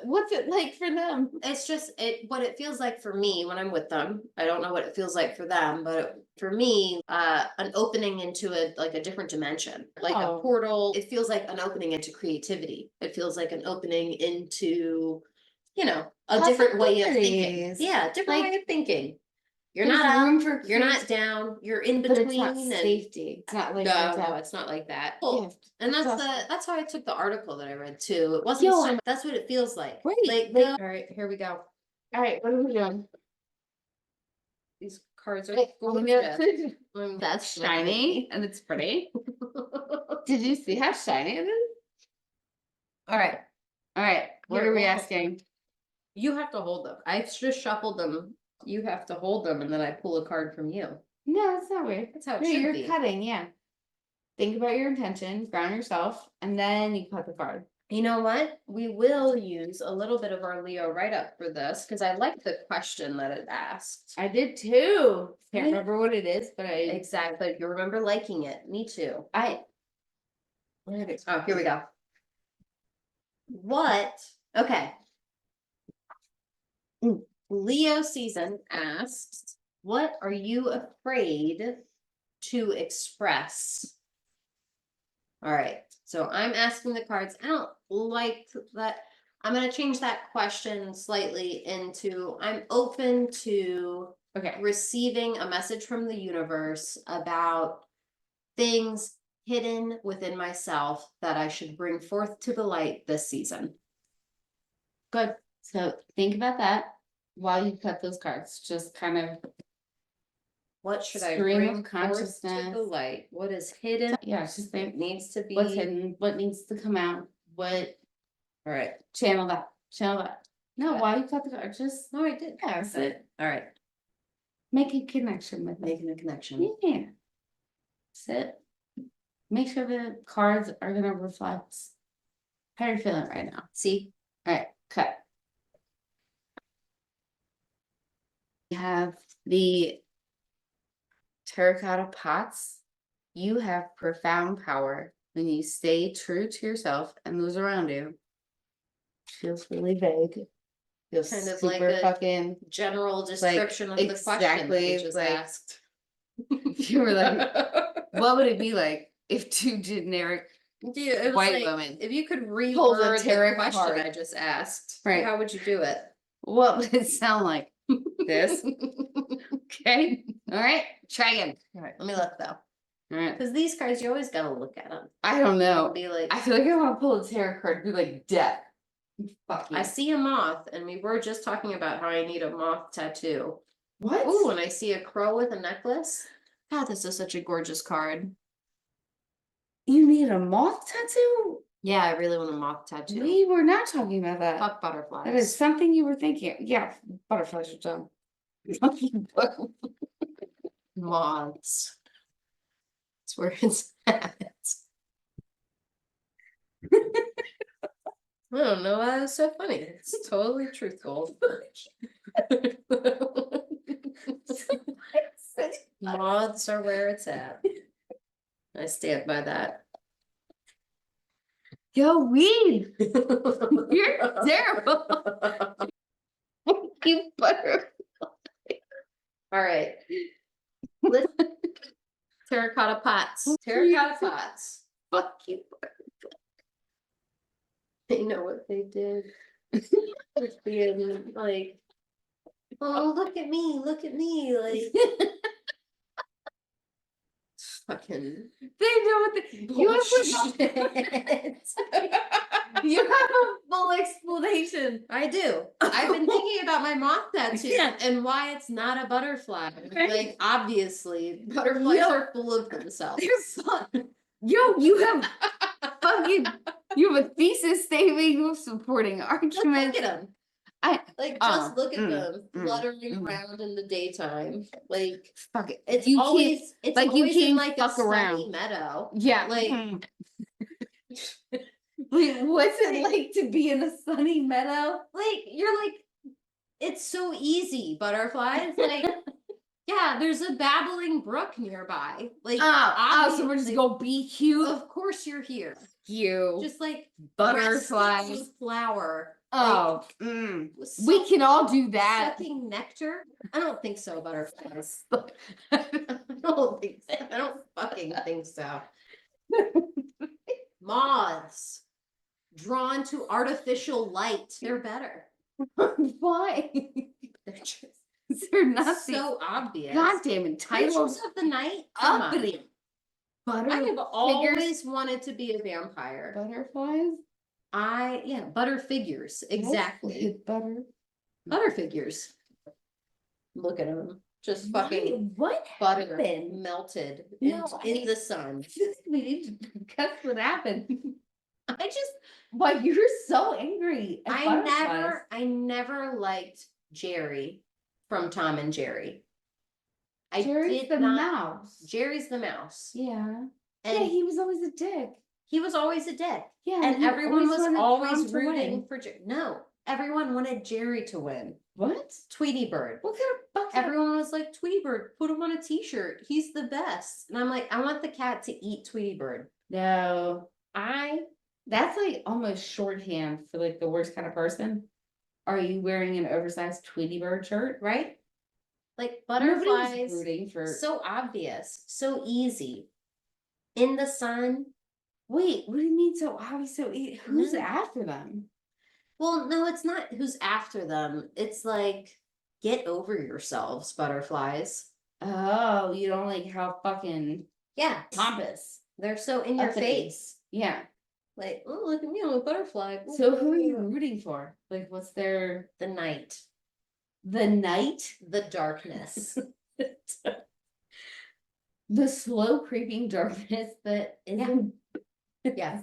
What's it like for them? it's just what it feels like for me when I'm with them. I don't know what it feels like for them, but for me, an opening into a different dimension, like a Oh. portal. It feels like an opening into creativity. It feels like an opening into, a different way of thinking. Possibilities. Yeah, different Like, way of thinking. You're There's not room up, for you're not creativity, down, you're in but it's between not and safety. It's not like no, it's not like that. Well, gift. and that's It's that's how I took the article that I read too. It wasn't Yo, so much, that's what it feels like. Right, Like, like- all right, here we go. All right, what are we doing? These cards are That's that's shiny and it's pretty. Did you see how shiny it is? All right. All right, what Here, are we well, asking? You have to hold them. I just shuffled them. You have to hold them and then I pull a card from you. No, it's not weird. That's how it No, should you're be. cutting, yeah. Think about your intention, ground yourself, and then you cut the card. You know what? We will use a little bit of our Leo write-up for this because I like the question that it asked. I did too. Can't Right? remember what it is, but Exactly. You remember liking it. Me too. where did it? Oh, here we go. Okay. Leo season asks, what are you afraid to express? All right. So I'm asking the cards. I don't like that. I'm going to change that question slightly into I'm open to Okay. receiving a message from the universe about things hidden within myself that I should bring forth to the light this season. Good. So think about that while you cut those cards. Just kind of What should I Stream of bring forth to consciousness. the light? What is hidden? yeah, just think Needs to be. what's hidden, what needs to come out, what All right. channel that. No, Okay. why you cut the card? Just No, I did. pass it. All right. Make a connection with it. Making a connection. Yeah. Sit. Make sure the cards are gonna reflect how you're feeling right now. See? All right, cut. We have the terracotta pots. You have profound power when you stay true to yourself and those around you. Feels really vague. Feels Kind of like super a fucking. General description of the question that exactly, we just like, asked. You were like, what would it be like if two generic Dude, it was white like, women if you could pulled a reword the tarot question card? I just asked, Right. how would you do it? what would it sound like? This. Okay. All right. Try again. All right. Let me look though, All right. because these cards you always gotta look at them. I don't know. Be like, I feel like I want to pull a tarot card and be like death. Fuck you. I see a moth, and we were just talking about how I need a moth tattoo. What? Ooh, and I see a crow with a necklace. God, this is such a gorgeous card. You need a moth tattoo? Yeah, I really want a moth tattoo. We were not talking about that. Fuck butterflies. That is something you were thinking. Yeah, butterflies are dumb. Moths. That's where it's at. I don't know why it's so funny. It's totally truthful. Moths are where it's at. I stand by that. Yo, weed. You're terrible. You butter. All right. Let's terracotta pots. Terracotta pots. Fuck you. They know what they did. It's being like, oh, look at me, like fucking They know what they, you have bullshit. you have a full explanation. I do. I've been thinking about my moth tattoo Yeah. and why it's not a butterfly. Right. Like, obviously, butterflies Yo. are full of themselves. They're fun. Yo, you have fucking, you have a thesis statement, you have supporting Look arguments. at them. I Like, just look at mm, them fluttering mm. around in the daytime. Like, fuck it. it's You always, it's like, you always in can't like a fuck sunny around. meadow. Yeah. Like, Wait, what's it like to be in a sunny meadow? you're like, it's so easy, butterflies. Like, yeah, there's a babbling brook nearby. Like, So we're just obviously- go be cute. Of course you're here. You Just like butterflies. resting flower. Oh, Like, we can all do that. sucking nectar. I don't think so, butterflies. I don't think so. I don't fucking think so. Moths drawn to artificial light. They're better. Why? They're just They're nothing. so obvious. Goddamn entitled. Creatures of the night. Come on. Uppity. Butter I have figures. always wanted to be a vampire. Butterflies. Yeah, butter figures. Exactly. Butter. Butter figures. Look at them. Just fucking What butter happened? melted No, in the sun. We need to discuss what happened. I just, Why you're so angry? At butterflies. I never liked Jerry from Tom and Jerry. I Jerry's did the not. mouse. Jerry's the mouse. Yeah. And Yeah, he was always a dick. he was always a dick. Yeah. And he everyone was wanted Tom always to rooting win. for Jerry. No, everyone wanted Jerry to win. What? Tweety Bird. What kind of fuck? Everyone was like, Tweety Bird, put him on a t-shirt. He's the best. And I'm like, I want the cat to eat Tweety Bird. No. That's like almost shorthand for like the worst kind of person. Are you wearing an oversized Tweety Bird shirt? Right? Like Nobody was butterflies, rooting for. so obvious, so easy. In the sun. Wait, what do you mean so obvious? Who's No. after them? Well, no, it's not who's after them. It's like, get over yourselves, butterflies. Oh, you don't like how fucking Yeah. pompous. They're so in your Uppity. face. Yeah. Like, oh, look at me, I'm a butterfly. So who are you rooting for? Like, what's their The night, the night? the darkness. The slow creeping darkness that isn't Yeah,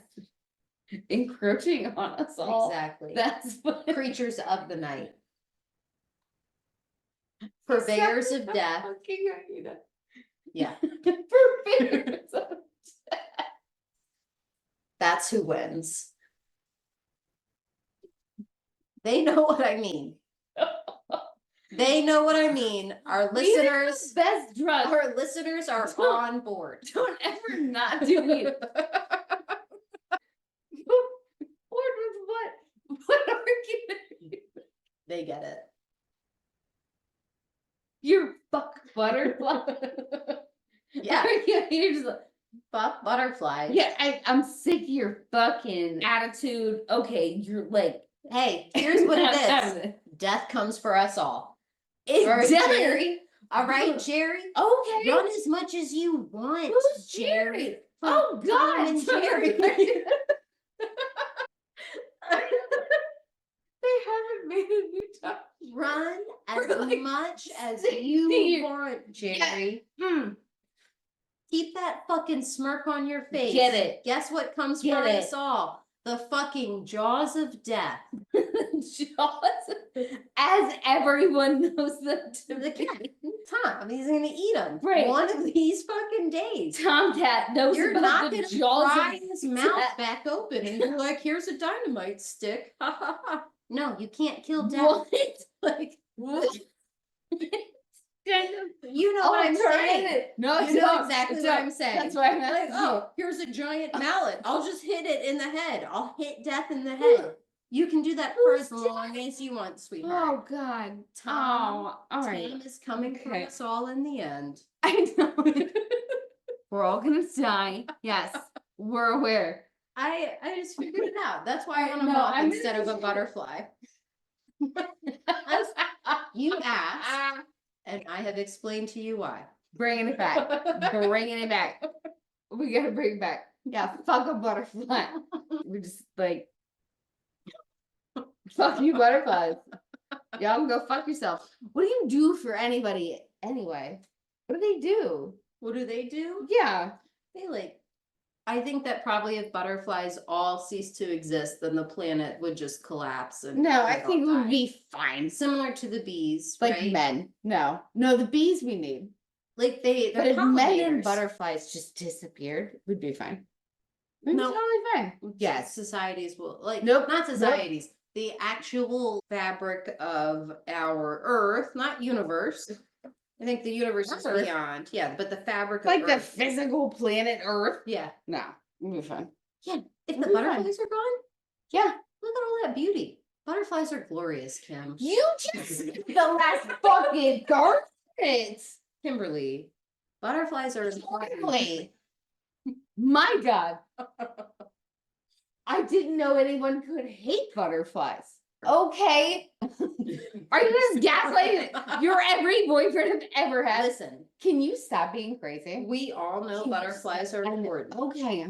encroaching on us all. exactly. That's what Creatures of the night. Purveyors of death. Yeah, Purveyors of that's who wins. They know what I mean. They know what I mean. Our Weed is the listeners, best drug. our listeners are on board. Don't ever not do it. Bored with what? What argument? They get it. You're fuck butterfly. Yeah, You're just like, fuck butterflies. yeah, I'm sick of your fucking attitude. Okay, you're like, Hey, here's what it is. it. Death comes for us all. It's All right, definitely- Jerry. All right, Jerry. Okay. Run as much as you want, Who's Jerry. Jerry? From Oh Tom God, and Jerry. They haven't made a new time. Run as For like much as 60 you years. want, Jerry. Hmm. Keep that fucking smirk on your face. Get it. Guess what comes Get for it. us all? The fucking jaws of death. Jaws, as everyone knows that to The be. cat, Tom, he's gonna eat them Right. one of these fucking days. Tomcat knows You're about not the gonna jaws pry of his mouth death. back open and you're like, here's a dynamite stick. Ha ha ha. No, you can't kill death. What? Like, What? you know what I'm saying. Alternative. No, You it's know not. exactly It's what not. I'm saying. That's why I'm Like, asking oh, here's a giant mallet. I'll just hit it in the head. I'll hit death in the head. You can do that for as Who's long as you want, you. sweetheart. Oh God. Tom, Oh, all right. Time is coming for Okay. us all in the end. I know. We're all gonna die. Yes, we're aware. I just figured it out. That's why I want a No, moth I'm instead of a butterfly. You asked, and I have explained to you why. Bringing it back. Bringing it back. We gotta bring it back. Yeah, fuck a butterfly. We're just like, fuck you, butterflies. Y'all can go fuck yourself. What do you do for anybody anyway? What do they do? What do they do? Yeah. They like, I think that probably if butterflies all cease to exist, then the planet would just collapse and. No, I we'd all think it would die. be fine. Similar to the bees, Like right? men. No, the bees we need. Like they're But if men and pollinators. butterflies just disappeared, we'd be fine. We'd be No. totally fine. Yes. Societies will, like, Nope, not nope. societies, the actual fabric of our Earth, not universe. I think the universe is Earth. beyond, yeah, but the fabric of Like the Earth. physical planet Earth. Yeah, No, we'd be fine. yeah, if the We'll be fine. butterflies are gone, Yeah. look at all that beauty. Butterflies are glorious, Kim. You just said the last fucking garbage. Kimberly, butterflies are Exactly. My God. I didn't know anyone could hate butterflies. Okay. Are you just gaslighting your every boyfriend I've ever had? Listen, Can you stop being crazy? we all know Can you butterflies are stop- important. Okay,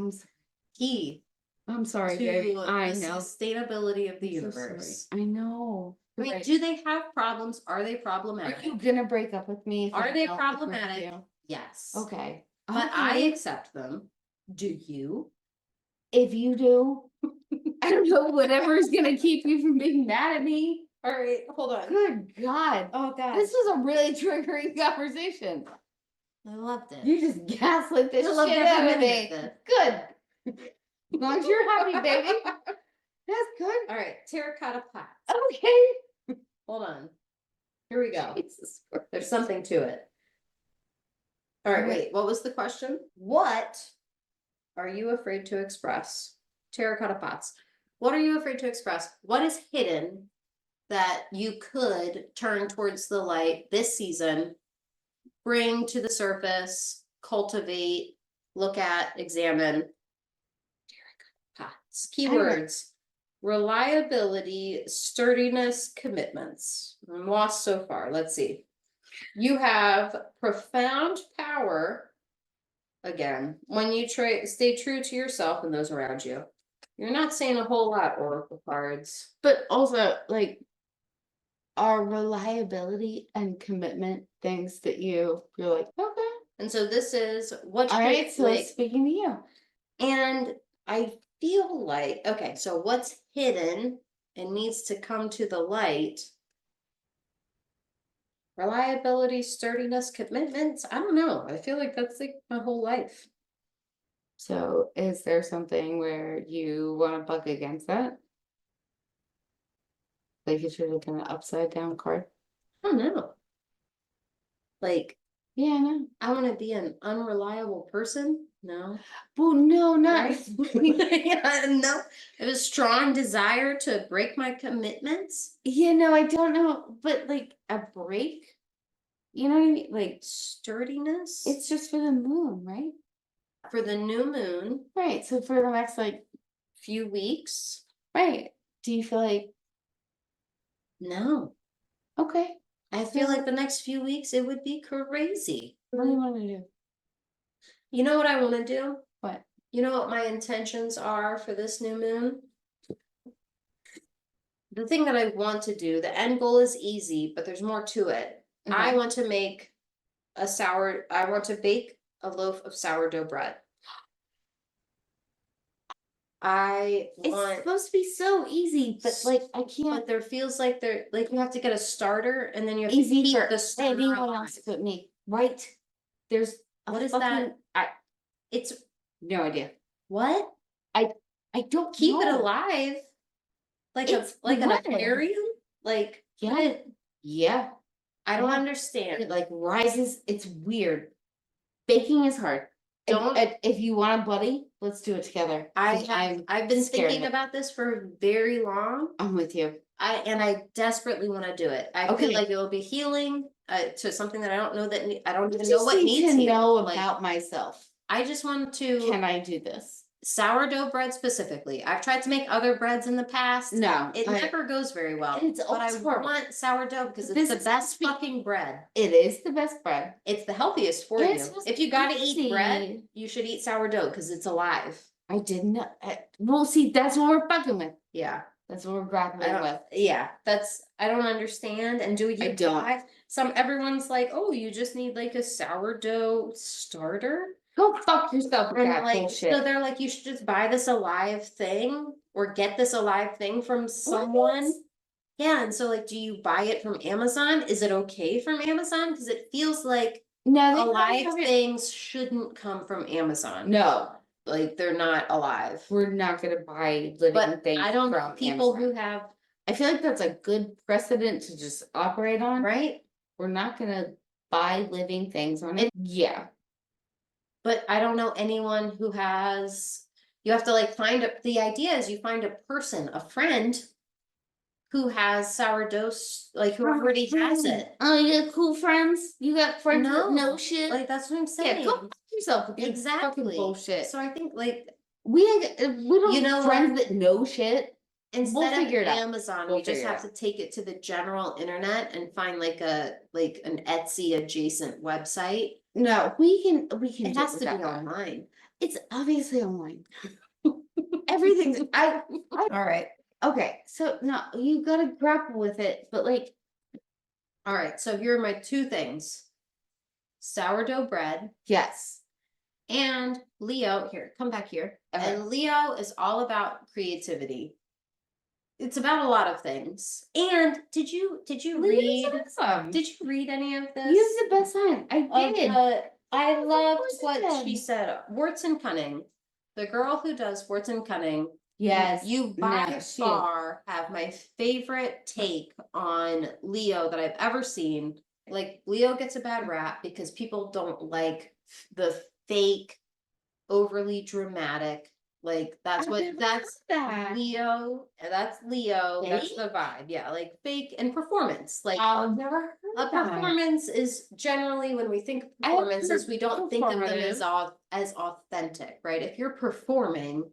Key I'm sorry, to babe. I the know. sustainability of the I'm so universe. sorry. I know. I mean, Right. do they have problems? Are they Are problematic? you gonna break up with me? if Are I they don't agree with problematic? you? Yes. Okay. But I Okay. accept them. Do you? If you do, I don't know, whatever is gonna keep you from being mad at me. All right, hold on. Good God. Oh God, This was a really triggering conversation. I loved it. You just gaslit this I loved shit every out of minute me. of it. Good. As long as you're happy, baby. That's good. All right, terracotta pot. Okay. Hold on. Here we go. Jesus Christ. There's something to it. All right, Okay. wait, what was the question? What are you afraid to express? Terracotta pots. What are you afraid to express? What is hidden that you could turn towards the light this season, bring to the surface, cultivate, look at, examine? Terracotta pots. Keywords: reliability, sturdiness, commitments. I'm lost so far. Let's see. You have profound power. Again, when you stay true to yourself and those around you. You're not saying a whole lot, Oracle cards. But also, like, are reliability and commitment things that you're like, okay. And so this is what All should, right, so like, speaking to you. and I feel like, okay, so what's hidden and needs to come to the light? Reliability, sturdiness, commitments. I don't know. I feel like that's like my whole life. So is there something where you want to buck against that? Like you should have done an upside down card? I don't know. Like, Yeah, I know. I want to be an unreliable person. No. Well, no, not Right? Yeah, no. I have a strong desire to break my commitments. you know, I don't know, but like a break, you know what I mean? Like Sturdiness. it's just for the moon, right? For the new moon, Right. So for the next like few weeks. right. Do you feel like No. okay? I feel like the next few weeks it would be crazy. What do you want to do? You know what I want to do? What? You know what my intentions are for this new moon? The thing that I want to do, the end goal is easy, but there's more to it. I Okay. want to make I want to bake a loaf of sourdough bread. I It's want, supposed to be so easy, but like I but can't. there feels like you have to get a starter and then you have to Easy keep for the starter anyone alive. else but me, right? There's a What is fucking, that? I It's no idea. what? I don't Keep it know. alive? Like It's an bread. aquarium? Like, put Yeah. it, Yeah, I don't Yeah. understand. it like rises. It's weird. Baking is hard. Don't- If you want a buddy, let's do it together. 'cause I've been scared of thinking it. about this for very long. I'm with you. I desperately want to do it. I Okay. feel like it will be healing to something that I don't know that I don't I even know just what need needs to healing. know Like, about myself. I just want to Can I do this? sourdough bread specifically. I've tried to make other breads in the past. No, It never goes very well. It's But I always horrible. want sourdough because This it's the is best supposed to be- fucking bread. It is the best bread. It's the healthiest for It's you. supposed If to you be gotta eat bread, easy. you should eat sourdough because it's alive. I didn't know. Well, see, that's what we're fucking with. Yeah. That's what we're I grappling don't, with. yeah, I don't understand. And do you I don't. buy everyone's like, oh, you just need like a sourdough starter? Go fuck yourself with And that like, bullshit. so they're like, you should just buy this alive thing or get this alive thing from someone. Yeah, and so like, do you buy it from Amazon? Is it okay from Amazon? Because it feels like No, they alive have it- things shouldn't come from Amazon. No, Like, they're not alive. we're not gonna buy living But things I don't, from people Amazon. who have, I feel like that's a good precedent to just operate on. right? We're not gonna buy living things on it. Yeah. But I don't know anyone who has, you have to like the idea is you find a person, a friend. Who has sourdough, like who already has it. Oh, you got cool friends? You got friends that know No, shit? Like, that's what I'm Yeah, saying. go fuck yourself with your fucking Exactly. bullshit. So I think like, We ain't, we don't You know friends what? that know shit. instead figure of it out. Amazon, We'll we just figure it have to take it to the general internet and find like an Etsy adjacent website. No, we can It do has to without be that. online. It's obviously online. Everything's All right. okay, so no, you gotta grapple with it, but like All right. So here are my two things. Sourdough bread yes. and Leo, here, come back here. Okay. And Leo is all about creativity. It's about a lot of things. And did you read Awesome. did you read any of this? You have the best time. I Of did. I loved course I what did. she said. Warts and Cunning. The girl who does Warts and Cunning. Yes. You by no, she- far have my favorite take on Leo that I've ever seen. Like, Leo gets a bad rap because people don't like the fake, overly dramatic. Like, that's I've what never that's heard that. Leo. That's Leo. That's Fake? the vibe. Yeah, like fake and performance. Like, I've never heard a that. performance is generally, when we think of I have performances, heard we don't think of them performative. as authentic, right? If you're performing,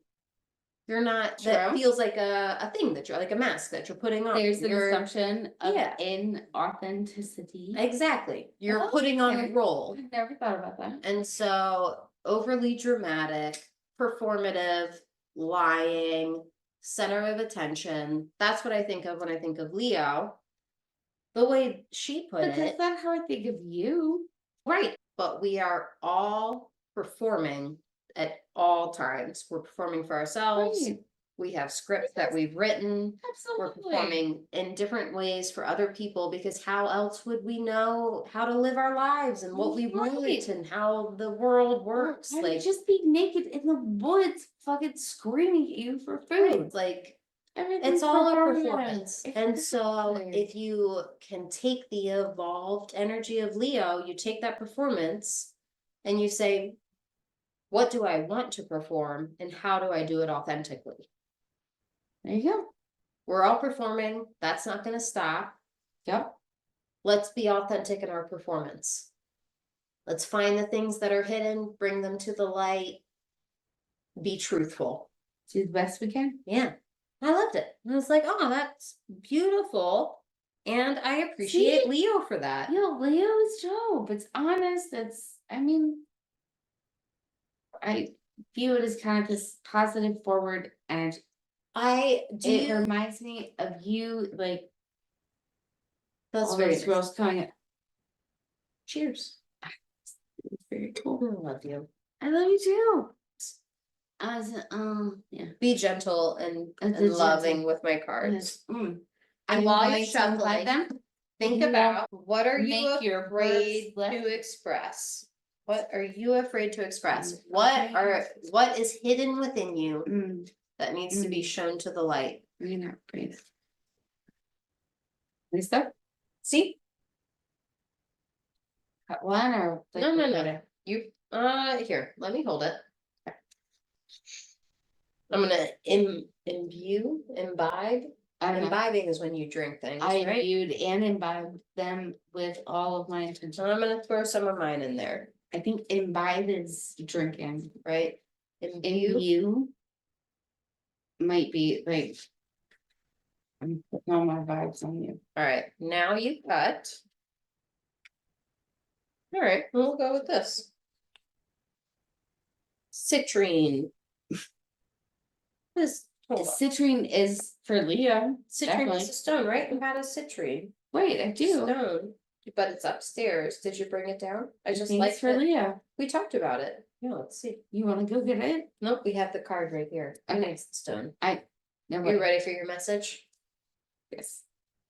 you're not, that True. feels like a thing that you're like a mask that you're putting on. There's an You're- assumption of Yeah. inauthenticity. Exactly. You're Oh, putting on a okay. role. I've never thought about that. And so overly dramatic, performative, lying, center of attention. That's what I think of when I think of Leo. The way she put But it. that's not how I think of you. Right, but we are all performing at all times. We're performing for ourselves. Right. We have scripts that we've written. We're Absolutely. performing in different ways for other people because how else would we know how to live our lives and what we want Right. and how the world works? I would Like, just be naked in the woods, fucking screaming at you for food. right, like Everything's it's all a performative. performance. And so Exactly. if you can take the evolved energy of Leo, you take that performance and you say, what do I want to perform and how do I do it authentically? There you go. We're all performing. That's not going to stop. Yep. Let's be authentic in our performance. Let's find the things that are hidden, bring them to the light, be truthful. Do the best we can. Yeah, I loved it. I was like, oh, that's beautiful. And I appreciate See? Leo for that. Yo, Leo is dope. It's honest. I mean, I view it as kind of this positive forward energy. It reminds me of you, like That's all very those nice. girls coming. Cheers. It's very cool. I love you. I love you too. Yeah. Be gentle and Gentle. loving with my cards. Mm. And while you're going to invite shuffling, them, think you about what are you make your afraid words to less- express? What are you afraid to express? Mm, What is hidden within you Mm, that needs to be shown to the light? you're not brave. Lisa, See? cut one or like No. whatever? You here, let me hold it. I'm gonna imbibe. I don't know. Imbibing is when you drink things, I right? viewed and imbibed them with all of my So attention. I'm gonna throw some of mine in there. I think imbibe is drinking, right? And and you might be like. I'm putting all my vibes on you. all right, now you cut. All right, we'll go with this. Citrine. This, hold on. Citrine is for Leo. Citrine definitely. is a stone, right? You had a citrine. Wait, I do. Stone, but it's upstairs. Did you bring it down? I just think like it's for Leo. We talked about it. Yeah, let's see. You wanna go get it? Nope, we have the card right here. Okay. Next stone. No, You ready for your message? Yes.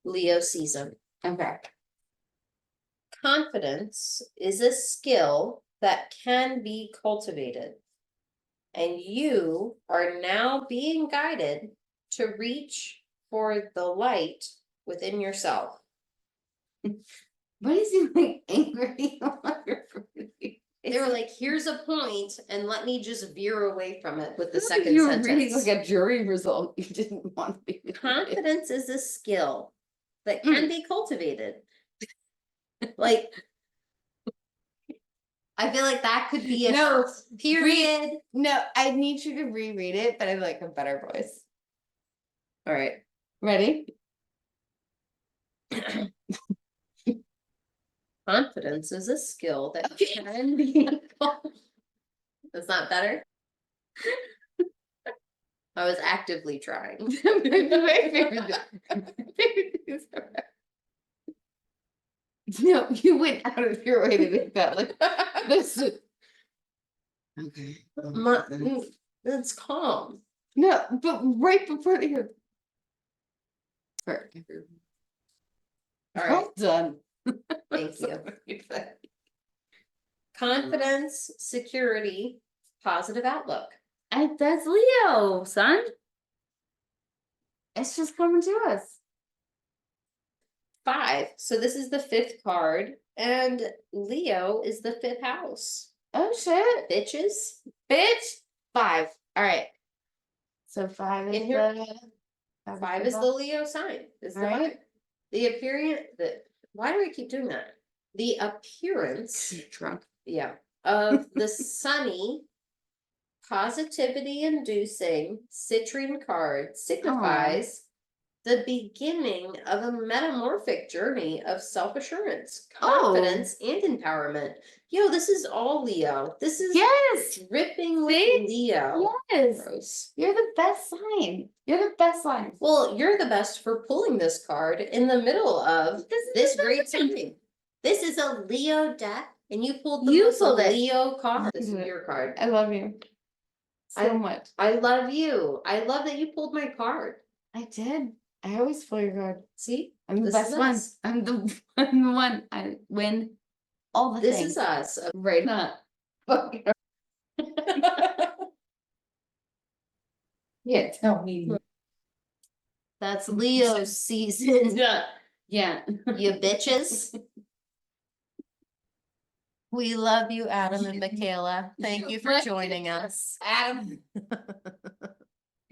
Leo season. Okay. Confidence is a skill that can be cultivated. And you are now being guided to reach for the light within yourself. What is he like angry? They were like, here's a point, and let me just veer away from it with the second you were sentence. reading like a jury result. You didn't want to be. Confidence is a skill that can be cultivated. Like, I feel like that could be a No, period. No, I need you to reread it, but I like a better voice. All right. Ready? Confidence is a skill that can be. That's not better. I was actively trying. No, you went out of your way to make that like this. Okay. It's calm. No, but right before the. All right, Well done. thank you. Confidence, security, positive outlook. And that's Leo, son. It's just coming to us. 5. So this is the 5th card, and Leo is the 5th house. Oh shit. Bitches. Bitch. 5. All right. So 5 is In here- the 5 is the Leo sign. Is the Right. vibe. The appearance. Why do I keep doing that? The appearance. drunk. Yeah. Of the sunny, positivity inducing citrine card signifies the beginning of a metamorphic journey of self-assurance, confidence, and empowerment. Yo, this is all Leo. This is Yes. dripping with See? Leo. Yes. Gross. You're the best sign. You're the best sign. Well, you're the best for pulling this card in the middle of this great sign. This is a Leo deck, and you pulled the You most pulled it. Leo card. This is Mhm. your card. I love you so much. I love you. I love that you pulled my card. I did. I always pull your card. See? I'm the This best is one. us. I'm the one. I win all the This things. is us. Right not. Yeah, tell me. That's Leo season. Yeah. You bitches. We love you, Adam and Michaela. Thank you for joining us. Adam.